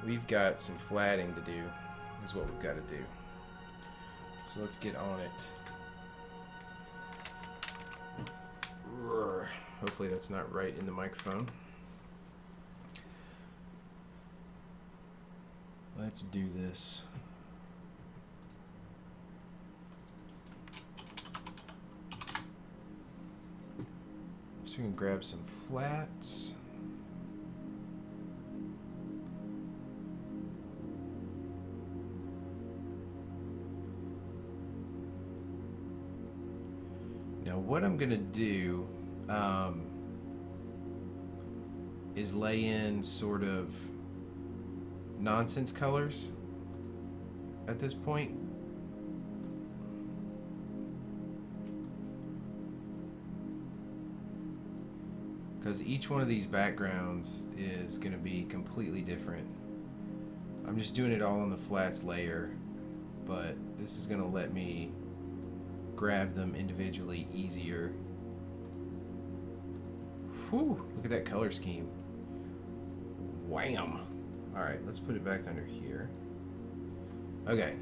We've got some flatting to do, is what we've got to do. So let's get on it. Hopefully that's not right in the microphone. Let's do this. So we can grab some flats. Now what I'm gonna do is lay in sort of nonsense colors at this point. Because each one of these backgrounds is going to be completely different. I'm just doing it all on the flats layer, but this is going to let me grab them individually easier. Whew, look at that color scheme. Wham! Alright, let's put it back under here. Okay.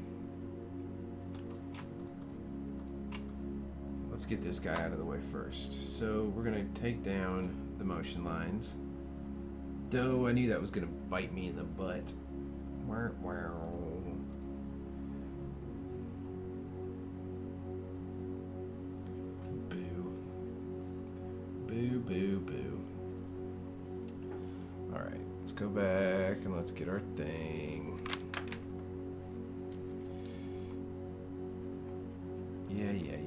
Let's get this guy out of the way first. So we're going to take down the motion lines. Though I knew that was going to bite me in the butt. Boo. Boo, boo, boo. Alright, let's go back and let's get our thing.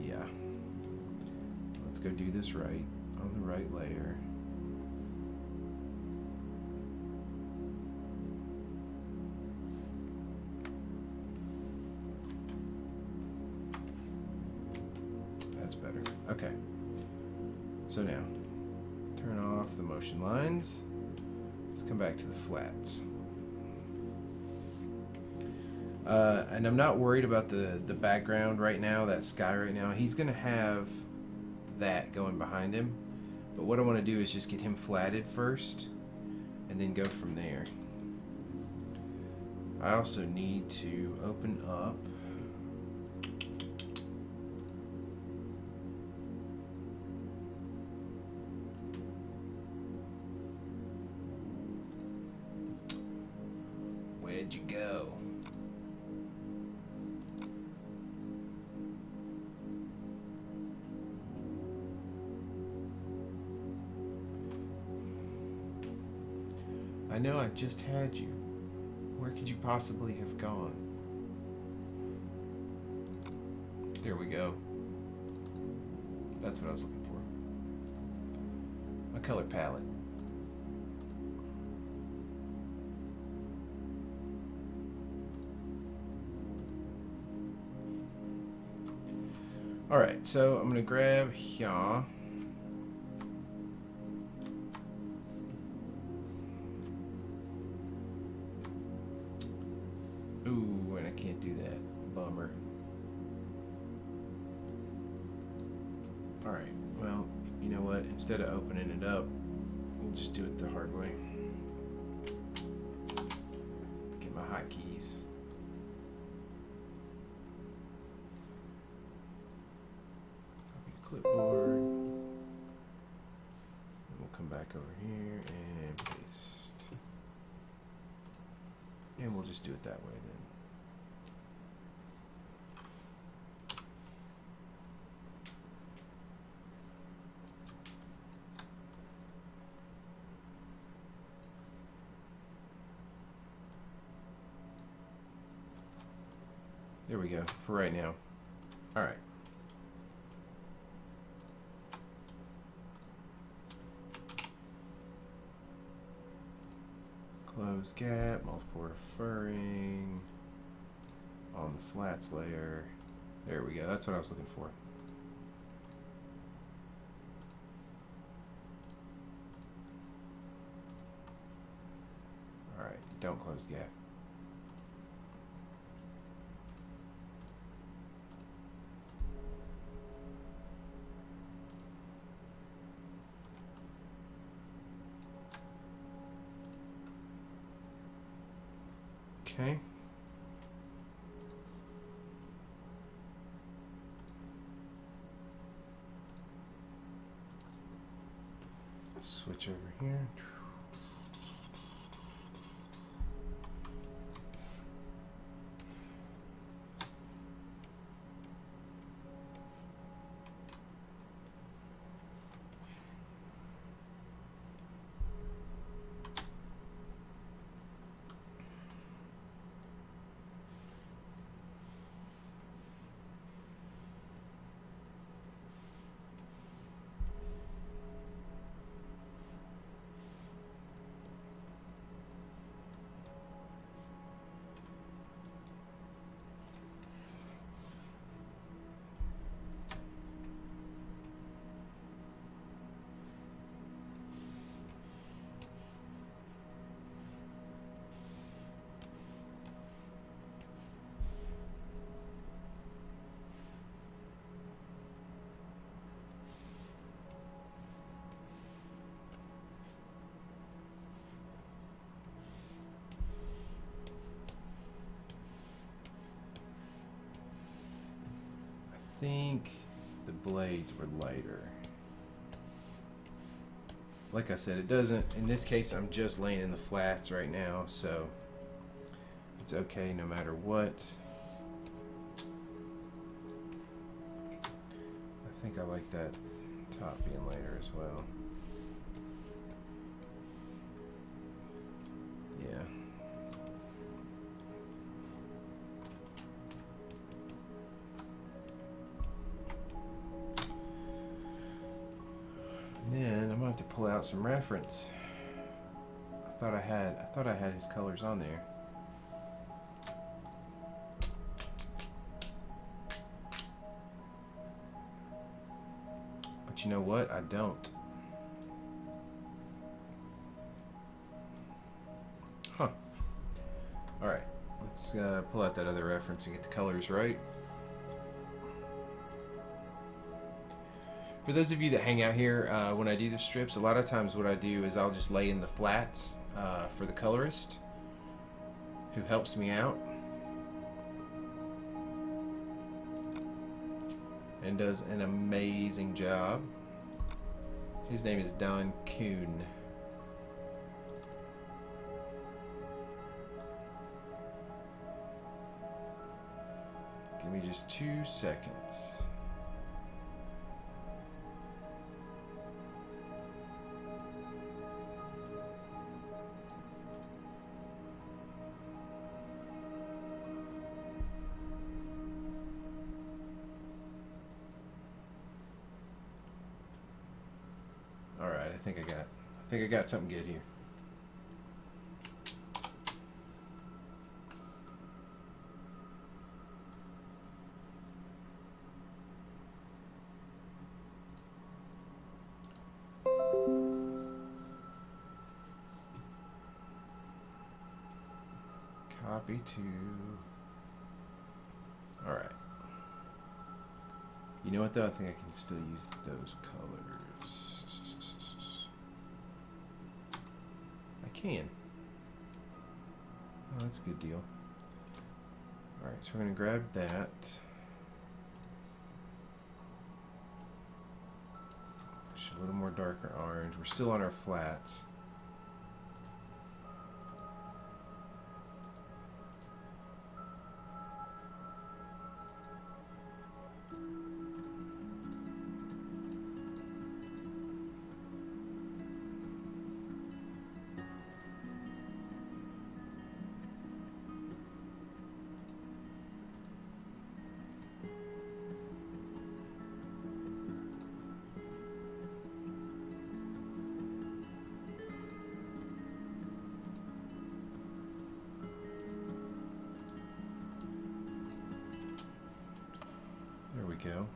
Yeah. Let's go do this right on the right layer. That's better. Okay. So now, turn off the motion lines. Let's come back to the flats. And I'm not worried about the background right now, that sky right now. He's going to have that going behind him. But what I want to do is just get him flatted first and then go from there. I also need to open up where'd you go? I know I just had you. Where could you possibly have gone? There we go. That's what I was looking for. A color palette. Alright, so I'm going to grab here. Ooh, and I can't do that. Bummer. Alright, well, you know what? Instead of opening it up, we'll just do it the hard way. Get my hotkeys. Clipboard. We'll come back over here and paste. And we'll just do it that way then. There we go, for right now. Alright. Close gap, multiple referring on the flats layer. There we go, that's what I was looking for. Alright, don't close gap. Okay. Switch over here. I think the blades were lighter. Like I said, it doesn't, in this case I'm just laying in the flats right now, so it's okay no matter what. I think I like that top being lighter as well. Yeah. Then I'm gonna have to pull out some reference. I thought I had his colors on there. But you know what? I don't. Huh. Alright, let's pull out that other reference and get the colors right. For those of you that hang out here, when I do the strips, a lot of times what I do is I'll just lay in the flats for the colorist who helps me out and does an amazing job. His name is Don Kuhn. Give me just 2 seconds. think I got something good here. Copy to. All right. You know what though? I think I can still use those colors. I can. Oh, that's a good deal. All right, so we're gonna grab that. Push a little more darker orange. We're still on our flats. There we go.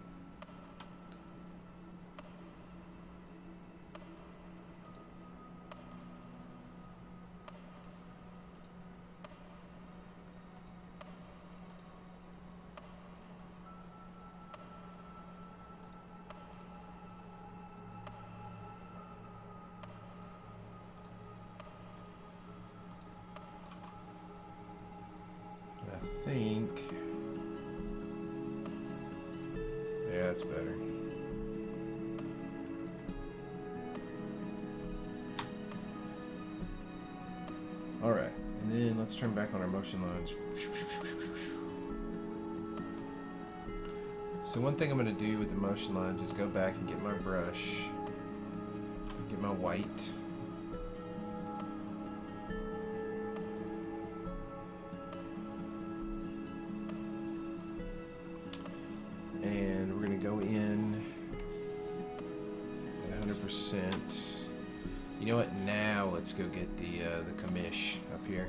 I think. Yeah, that's better. All right, and then let's turn back on our motion lines. So one thing I'm going to do with the motion lines is go back and get my brush, get my white. And we're going to go in at 100%. You know what? Now let's go get the commish up here.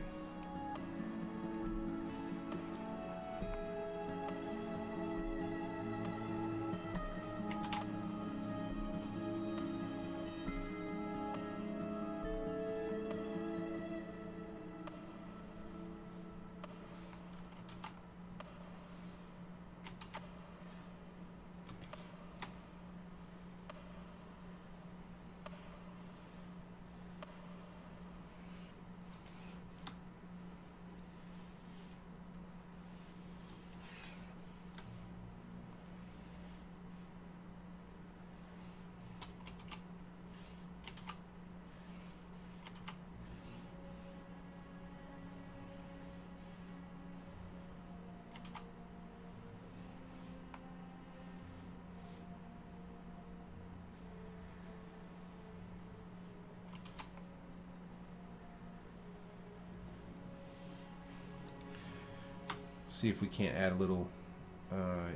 See if we can't add a little,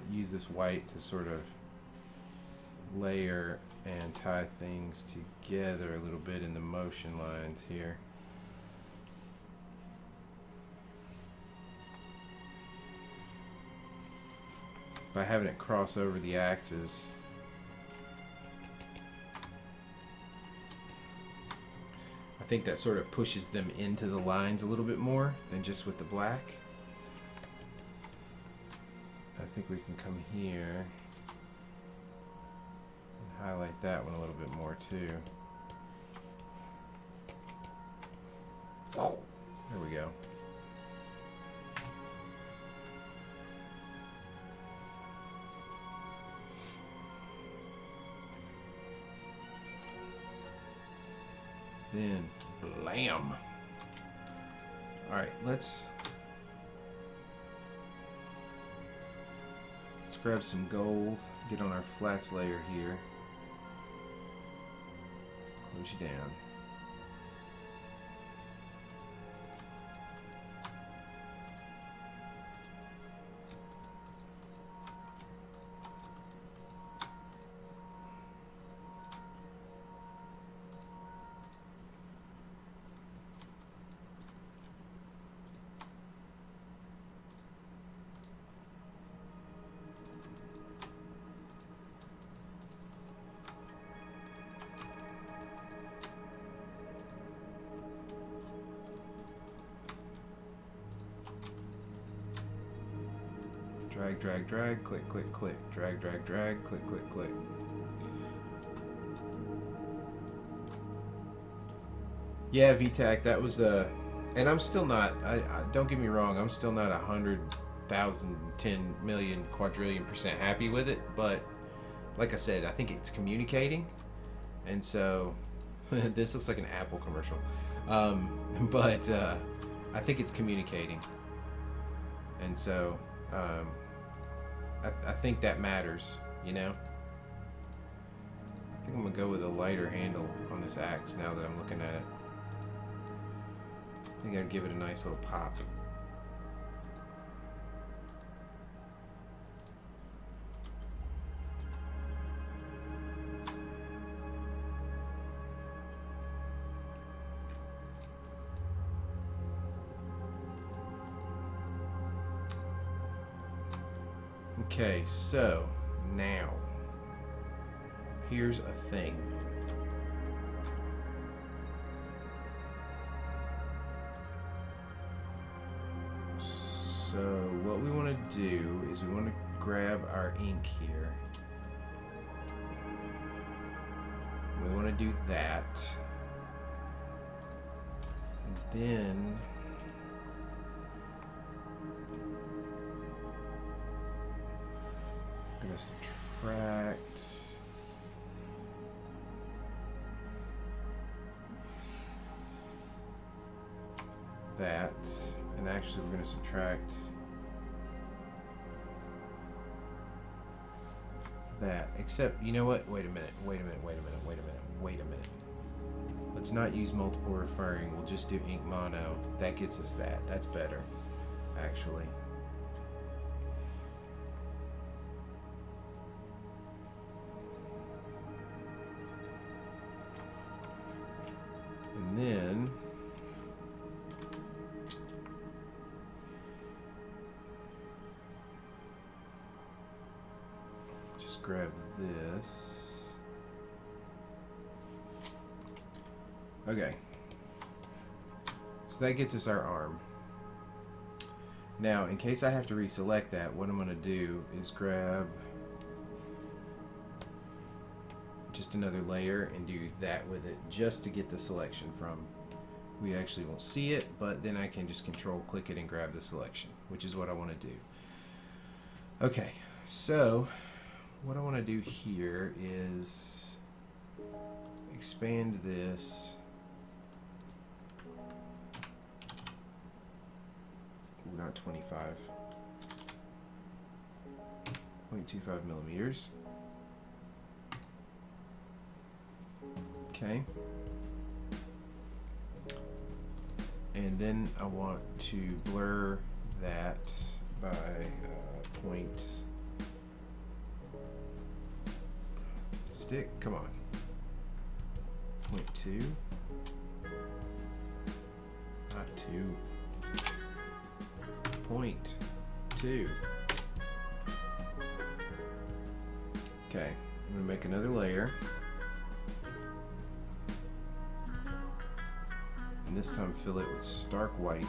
use this white to sort of layer and tie things together a little bit in the motion lines here. By having it cross over the axis. I think that sort of pushes them into the lines a little bit more than just with the black. I think we can come here and highlight that one a little bit more too. There we go. Then, blam. All right, let's grab some gold, get on our flats layer here. Close you down. Drag, drag, drag, click, click, click. Drag, drag, drag, click, click, click. Yeah, VTAC, that was and I'm still not, I don't get me wrong, I'm still not 100,000, 10 million, quadrillion % happy with it, but like I said, I think it's communicating, and so, this looks like an Apple commercial, but I think it's communicating, and so, I think that matters, you know? I think I'm gonna go with a lighter handle on this axe now that I'm looking at it. I think I'd give it a nice little pop. Okay, so now here's a thing. So what we want to do is we want to grab our ink here. We want to do that. And then I'm going to subtract that. And actually we're going to subtract that. Except, you know what? Wait a minute. Let's not use multiple referring. We'll just do ink mono. That gets us that. That's better, actually. And then just grab this. Okay. So that gets us our arm. Now, in case I have to reselect that, what I'm going to do is grab just another layer and do that with it just to get the selection from. We actually won't see it, but then I can just control click it and grab the selection, which is what I want to do. Okay, so what I want to do here is expand this. Ooh, not 25. 0.25 millimeters. Okay. And then I want to blur that by stick. Come on. 0.2. Not 2. 0.2. Okay. I'm gonna make another layer. And this time fill it with stark white.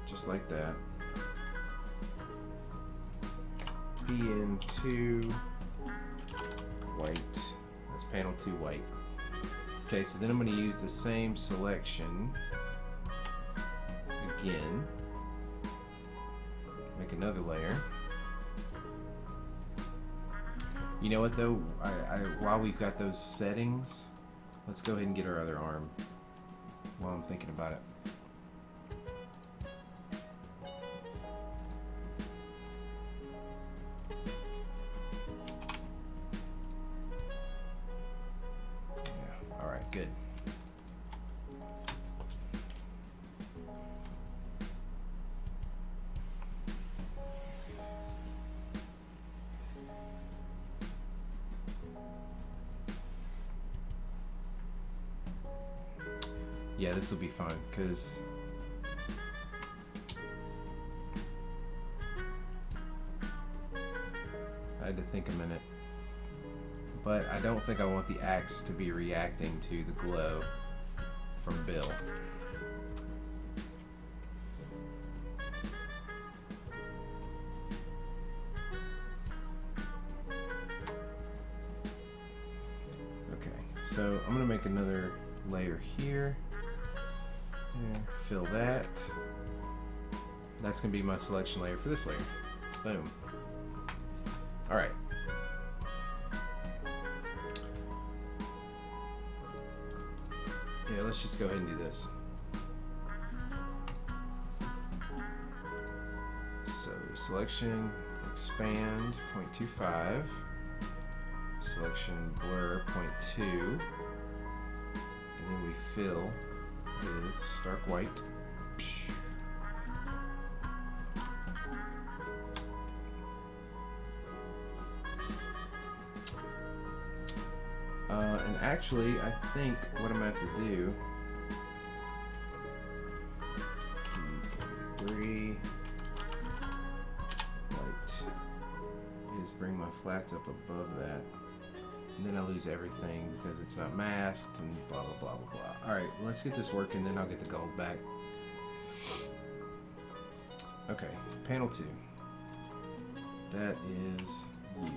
Just like that. PN2 white. That's panel 2 white. Okay, so then I'm going to use the same selection again. Make another layer. You know what though? While we've got those settings, let's go ahead and get our other arm while I'm thinking about it. Yeah, alright, good. Yeah, this will be fun, because I had to think a minute. but I don't think I want the axe to be reacting to the glow from Bill. Okay, so I'm gonna make another layer here. There, fill that. That's gonna be my selection layer for this layer. Boom. All right. Yeah, let's just go ahead and do this. So selection, expand, 0.25. Selection, blur, 0.2. And then we fill with stark white. And actually, I think what I'm going to have to do, 3 white, is bring my flats up above that. And then I lose everything because it's not masked and blah, blah, blah, blah, blah. All right, let's get this working, then I'll get the gold back. Okay, panel 2. That is you.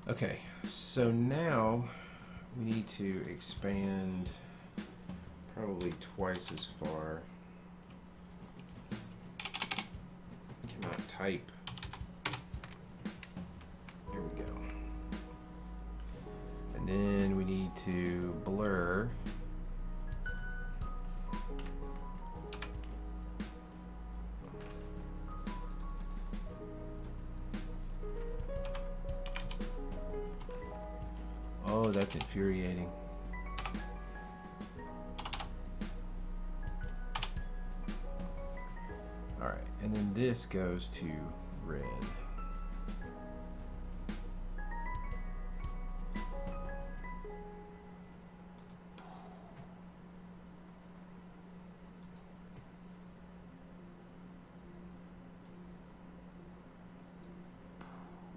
Okay, so now we need to expand probably twice as far. Cannot type. Here we go. And then we need to blur. Oh, that's infuriating. All right, and then this goes to red.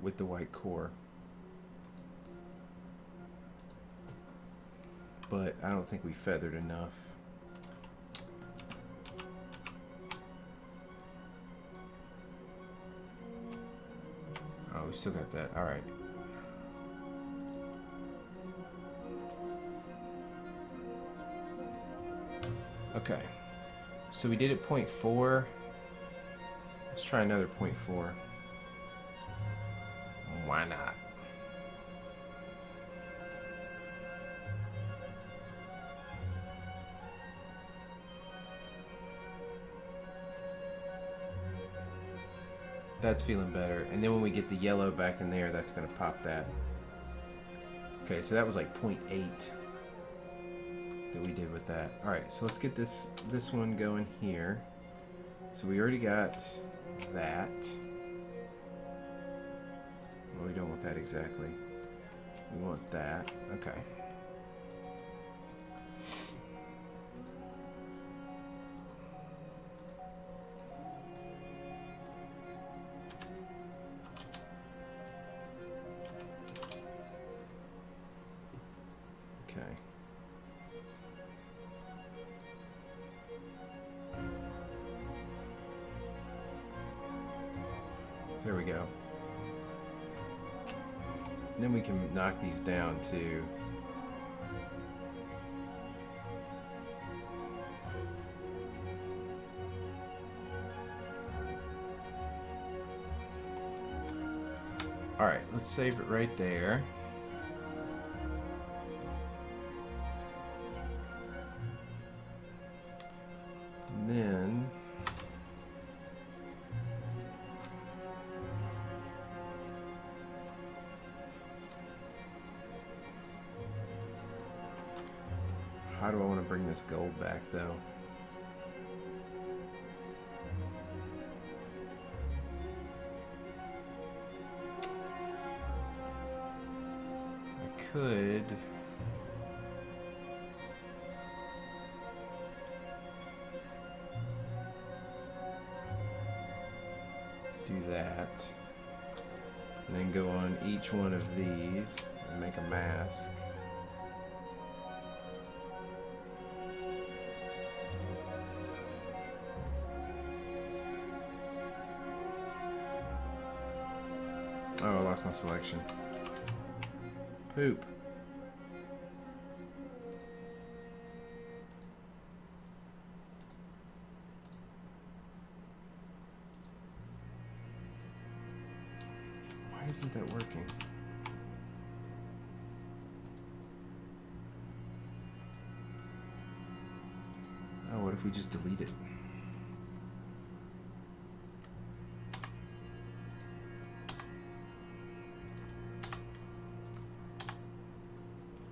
With the white core. But I don't think we feathered enough. Oh, we still got that. All right. Okay. So we did it 0.4. Let's try another 0.4. Why not? That's feeling better. And then when we get the yellow back in there, that's going to pop that. Okay, so that was like 0.8 that we did with that. All right, so let's get this one going here. So we already got that. Well, we don't want that exactly. We want that. Okay. Okay. There we go. And then we can knock these down too. All right, let's save it right there. And then how do I want to bring this gold back though? I could do that. And then go on each one of these and make a mask. Oh, I lost my selection. Poop. Why isn't that working? Oh, what if we just delete it?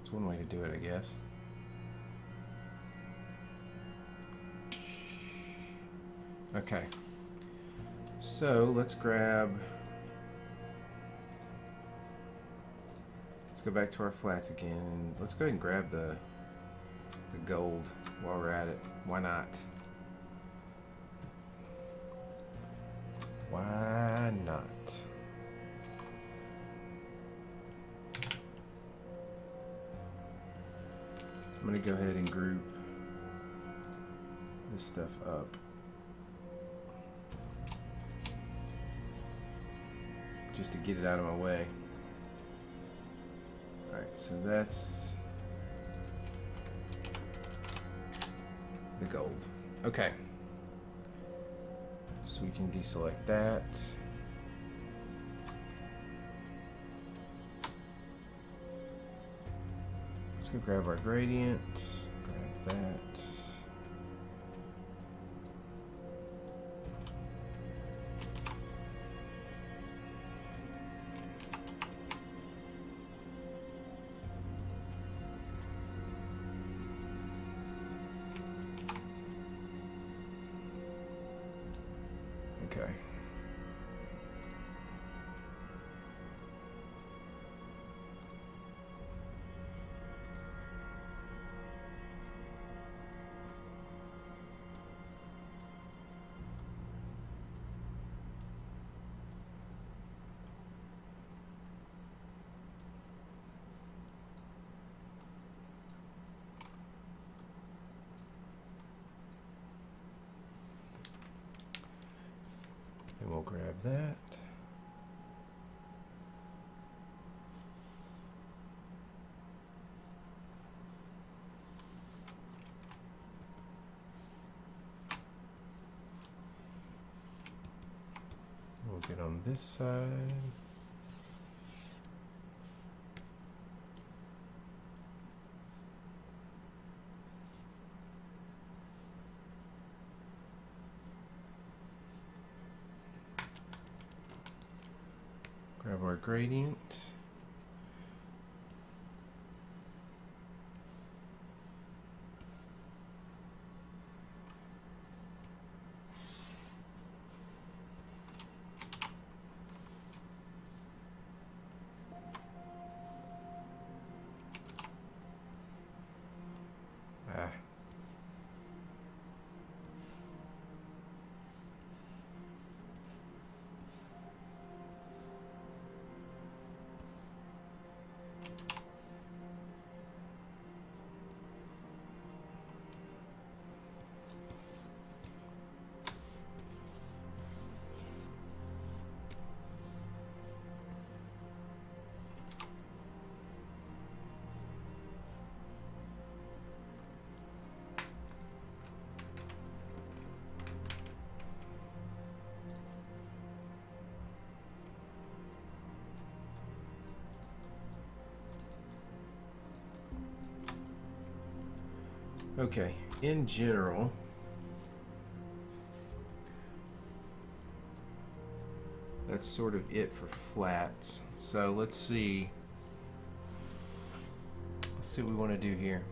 It's one way to do it, I guess. Okay. So let's grab. Let's go back to our flats again, and let's go ahead and grab the gold while we're at it. Why not? Why not? I'm gonna go ahead and group this stuff up. Just to get it out of my way. Alright, so that's the gold. Okay. So we can deselect that. Let's go grab our gradient. Grab that. Okay. And we'll grab that. We'll get on this side. Grab our gradient. Ah. Okay, in general, that's sort of it for flats. So let's see what we want to do here.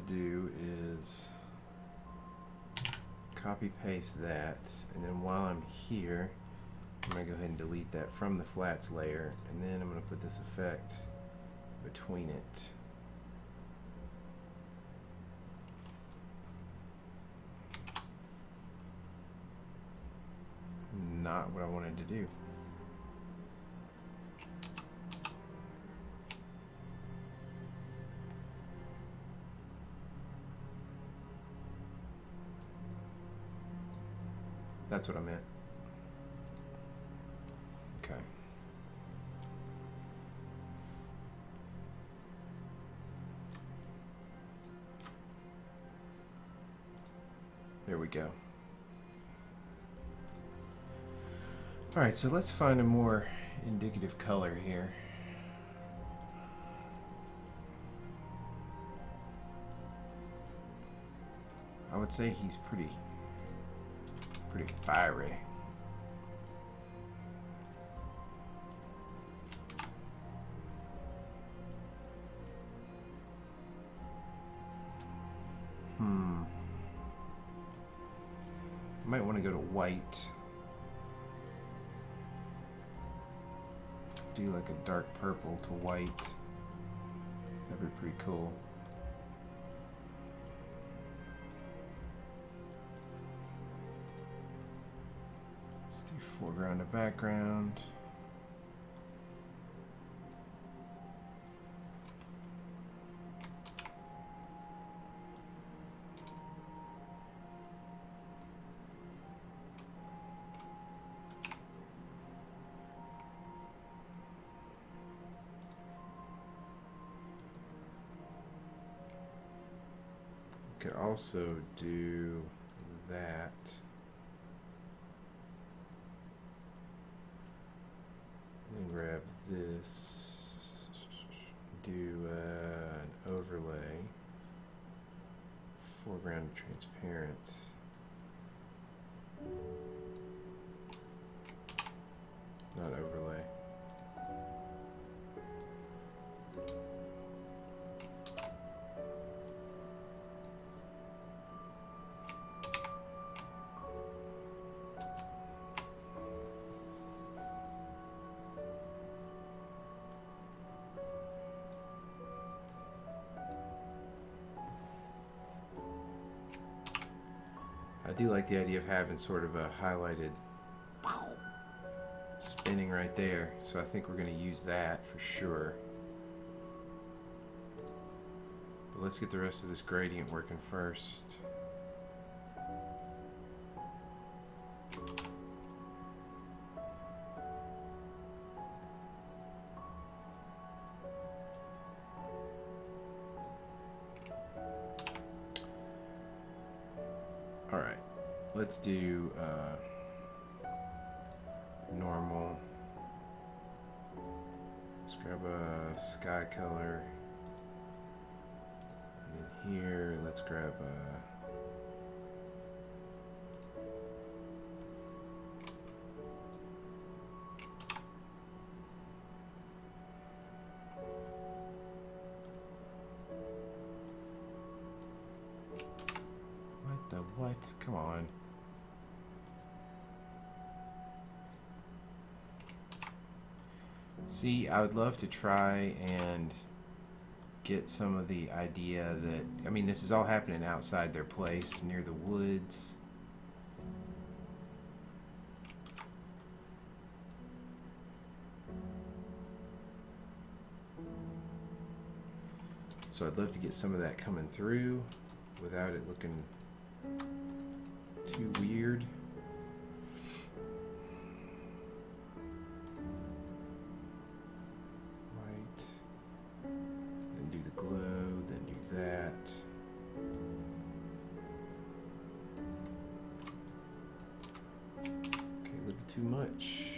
to do is copy paste that, and then while I'm here, I'm going to go ahead and delete that from the flats layer, and then I'm going to put this effect between it. Not what I wanted to do. That's what I meant. Okay. There we go. All right, so let's find a more indicative color here. I would say he's pretty fiery. I might want to go to white. Do like a dark purple to white. That'd be pretty cool. Let's do foreground to background. Could also do that. And grab this. Do an overlay. Foreground transparent. Not overlay. I do like the idea of having sort of a highlighted spinning right there, so I think we're going to use that for sure. But let's get the rest of this gradient working first. Alright, let's do normal. Let's grab a sky color. And then here, let's grab a what? Come on. See, I would love to try and get some of the idea that, I mean, this is all happening outside their place, near the woods. So I'd love to get some of that coming through without it looking too weird. White. Then do the glow, then do that. Okay, a little too much.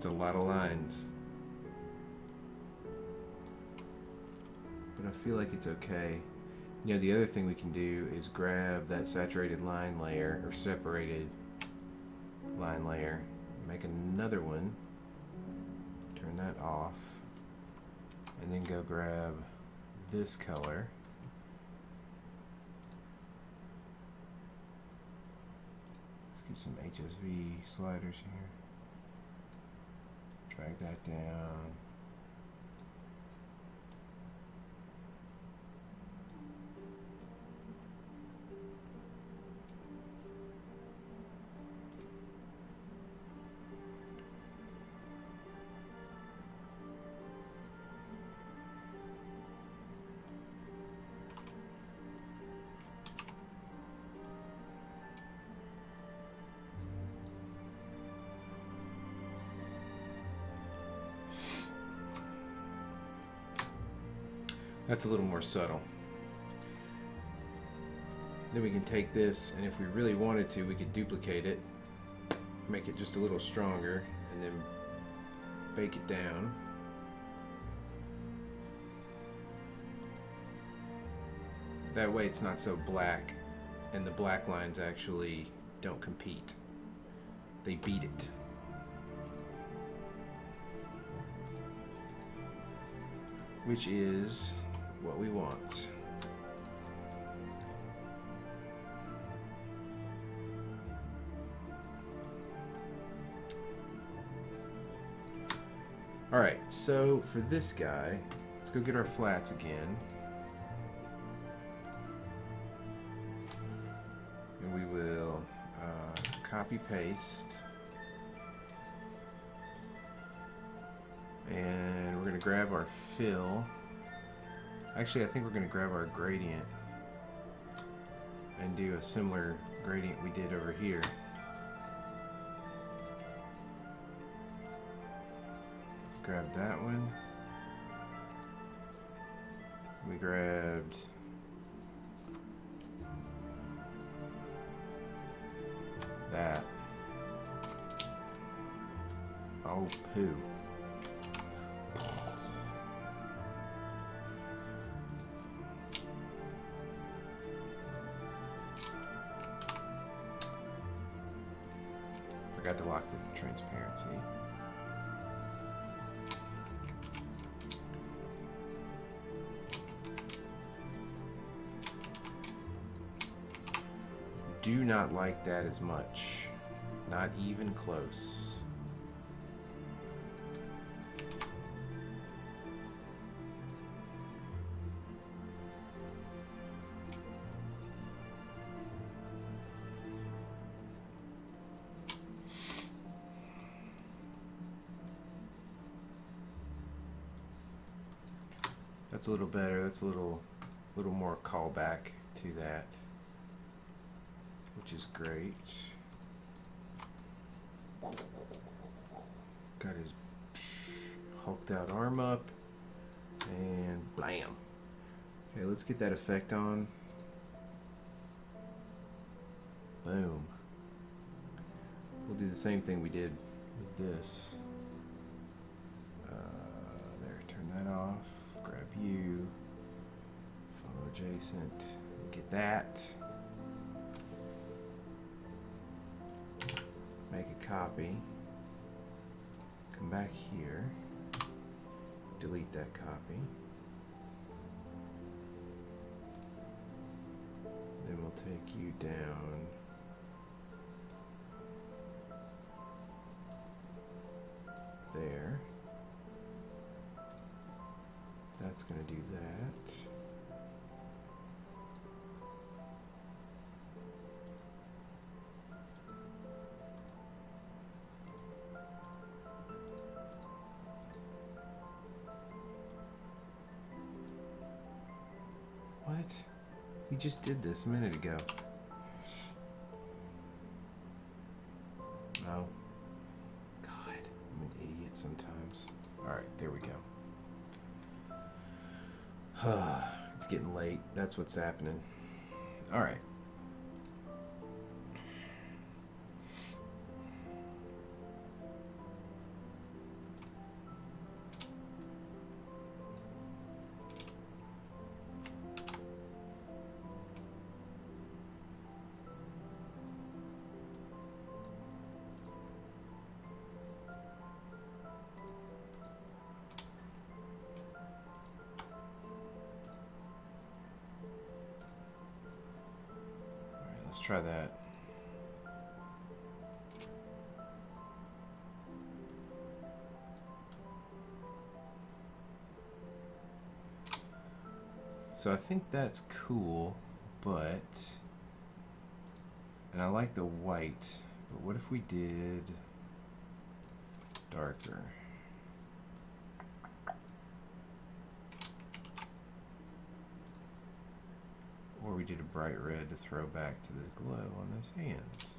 That's a lot of lines. But I feel like it's okay. You know, the other thing we can do is grab that saturated line layer, or separated line layer, make another one, turn that off, and then go grab this color. Let's get some HSV sliders here. Drag that down. That's a little more subtle. Then we can take this, and if we really wanted to, we could duplicate it, make it just a little stronger, and then bake it down. That way it's not so black, and the black lines actually don't compete. They beat it. Which is what we want. Alright, so for this guy, let's go get our flats again. And we will copy paste. And we're going to grab our fill. Actually, I think we're going to grab our gradient and do a similar gradient we did over here. Grab that one. We grabbed that. Oh, poo. Forgot to lock the transparency. Do not like that as much. Not even close. That's a little better. That's a little more callback to that, which is great. Got his hulked out arm up, and blam. Okay, let's get that effect on. Boom. We'll do the same thing we did with this. There, turn that off. Grab you. Follow adjacent. Get that. Make a copy. Come back here. Delete that copy. Then we'll take you down. There. That's going to do that. What? We just did this a minute ago. Oh. God, I'm an idiot sometimes. Alright, there we go. It's getting late. That's what's happening. Alright. Let's try that. So I think that's cool, but, and I like the white, but what if we did darker? Or we did a bright red to throw back to the glow on his hands.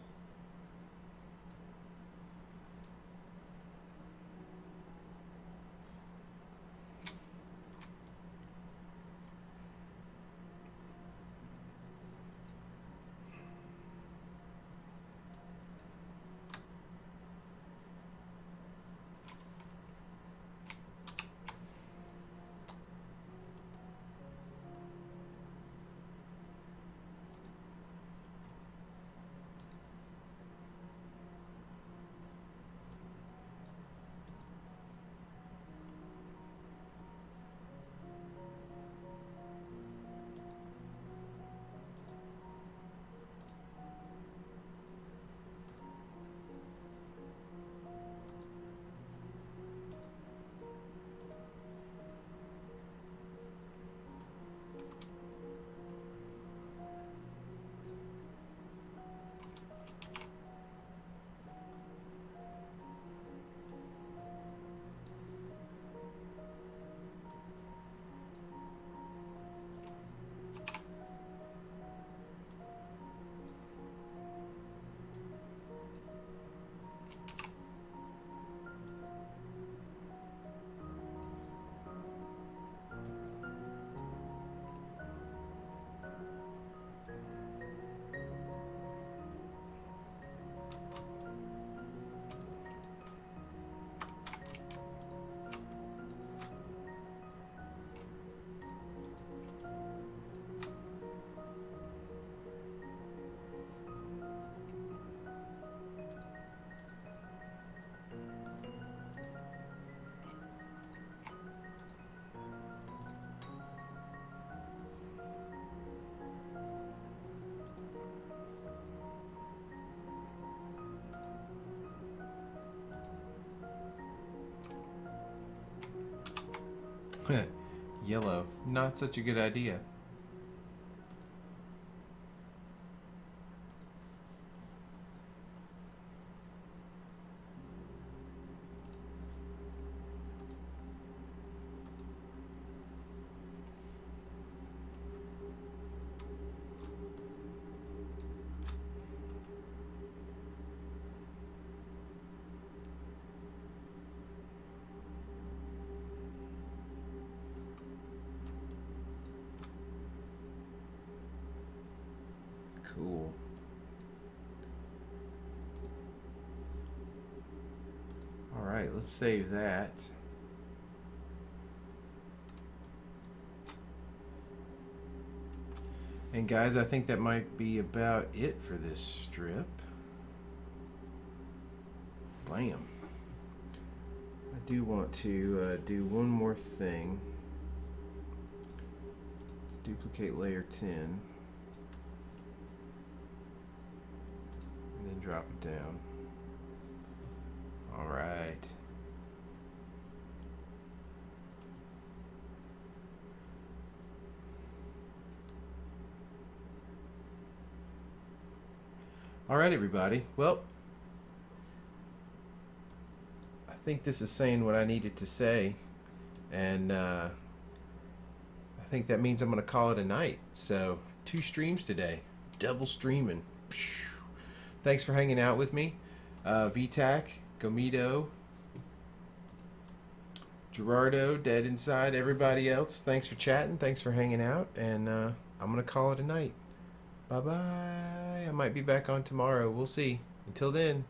Yellow, not such a good idea. Cool. All right, let's save that. And guys, I think that might be about it for this strip. Blam. I do want to do one more thing. Let's duplicate layer 10. And then drop it down. All right. All right, everybody. Well, I think this is saying what I needed to say, and I think that means I'm going to call it a night. So 2 streams today, double streaming. Thanks for hanging out with me, VTAC, Gomido, Gerardo, Dead Inside, everybody else. Thanks for chatting. Thanks for hanging out, and I'm going to call it a night. Bye-bye. I might be back on tomorrow. We'll see. Until then.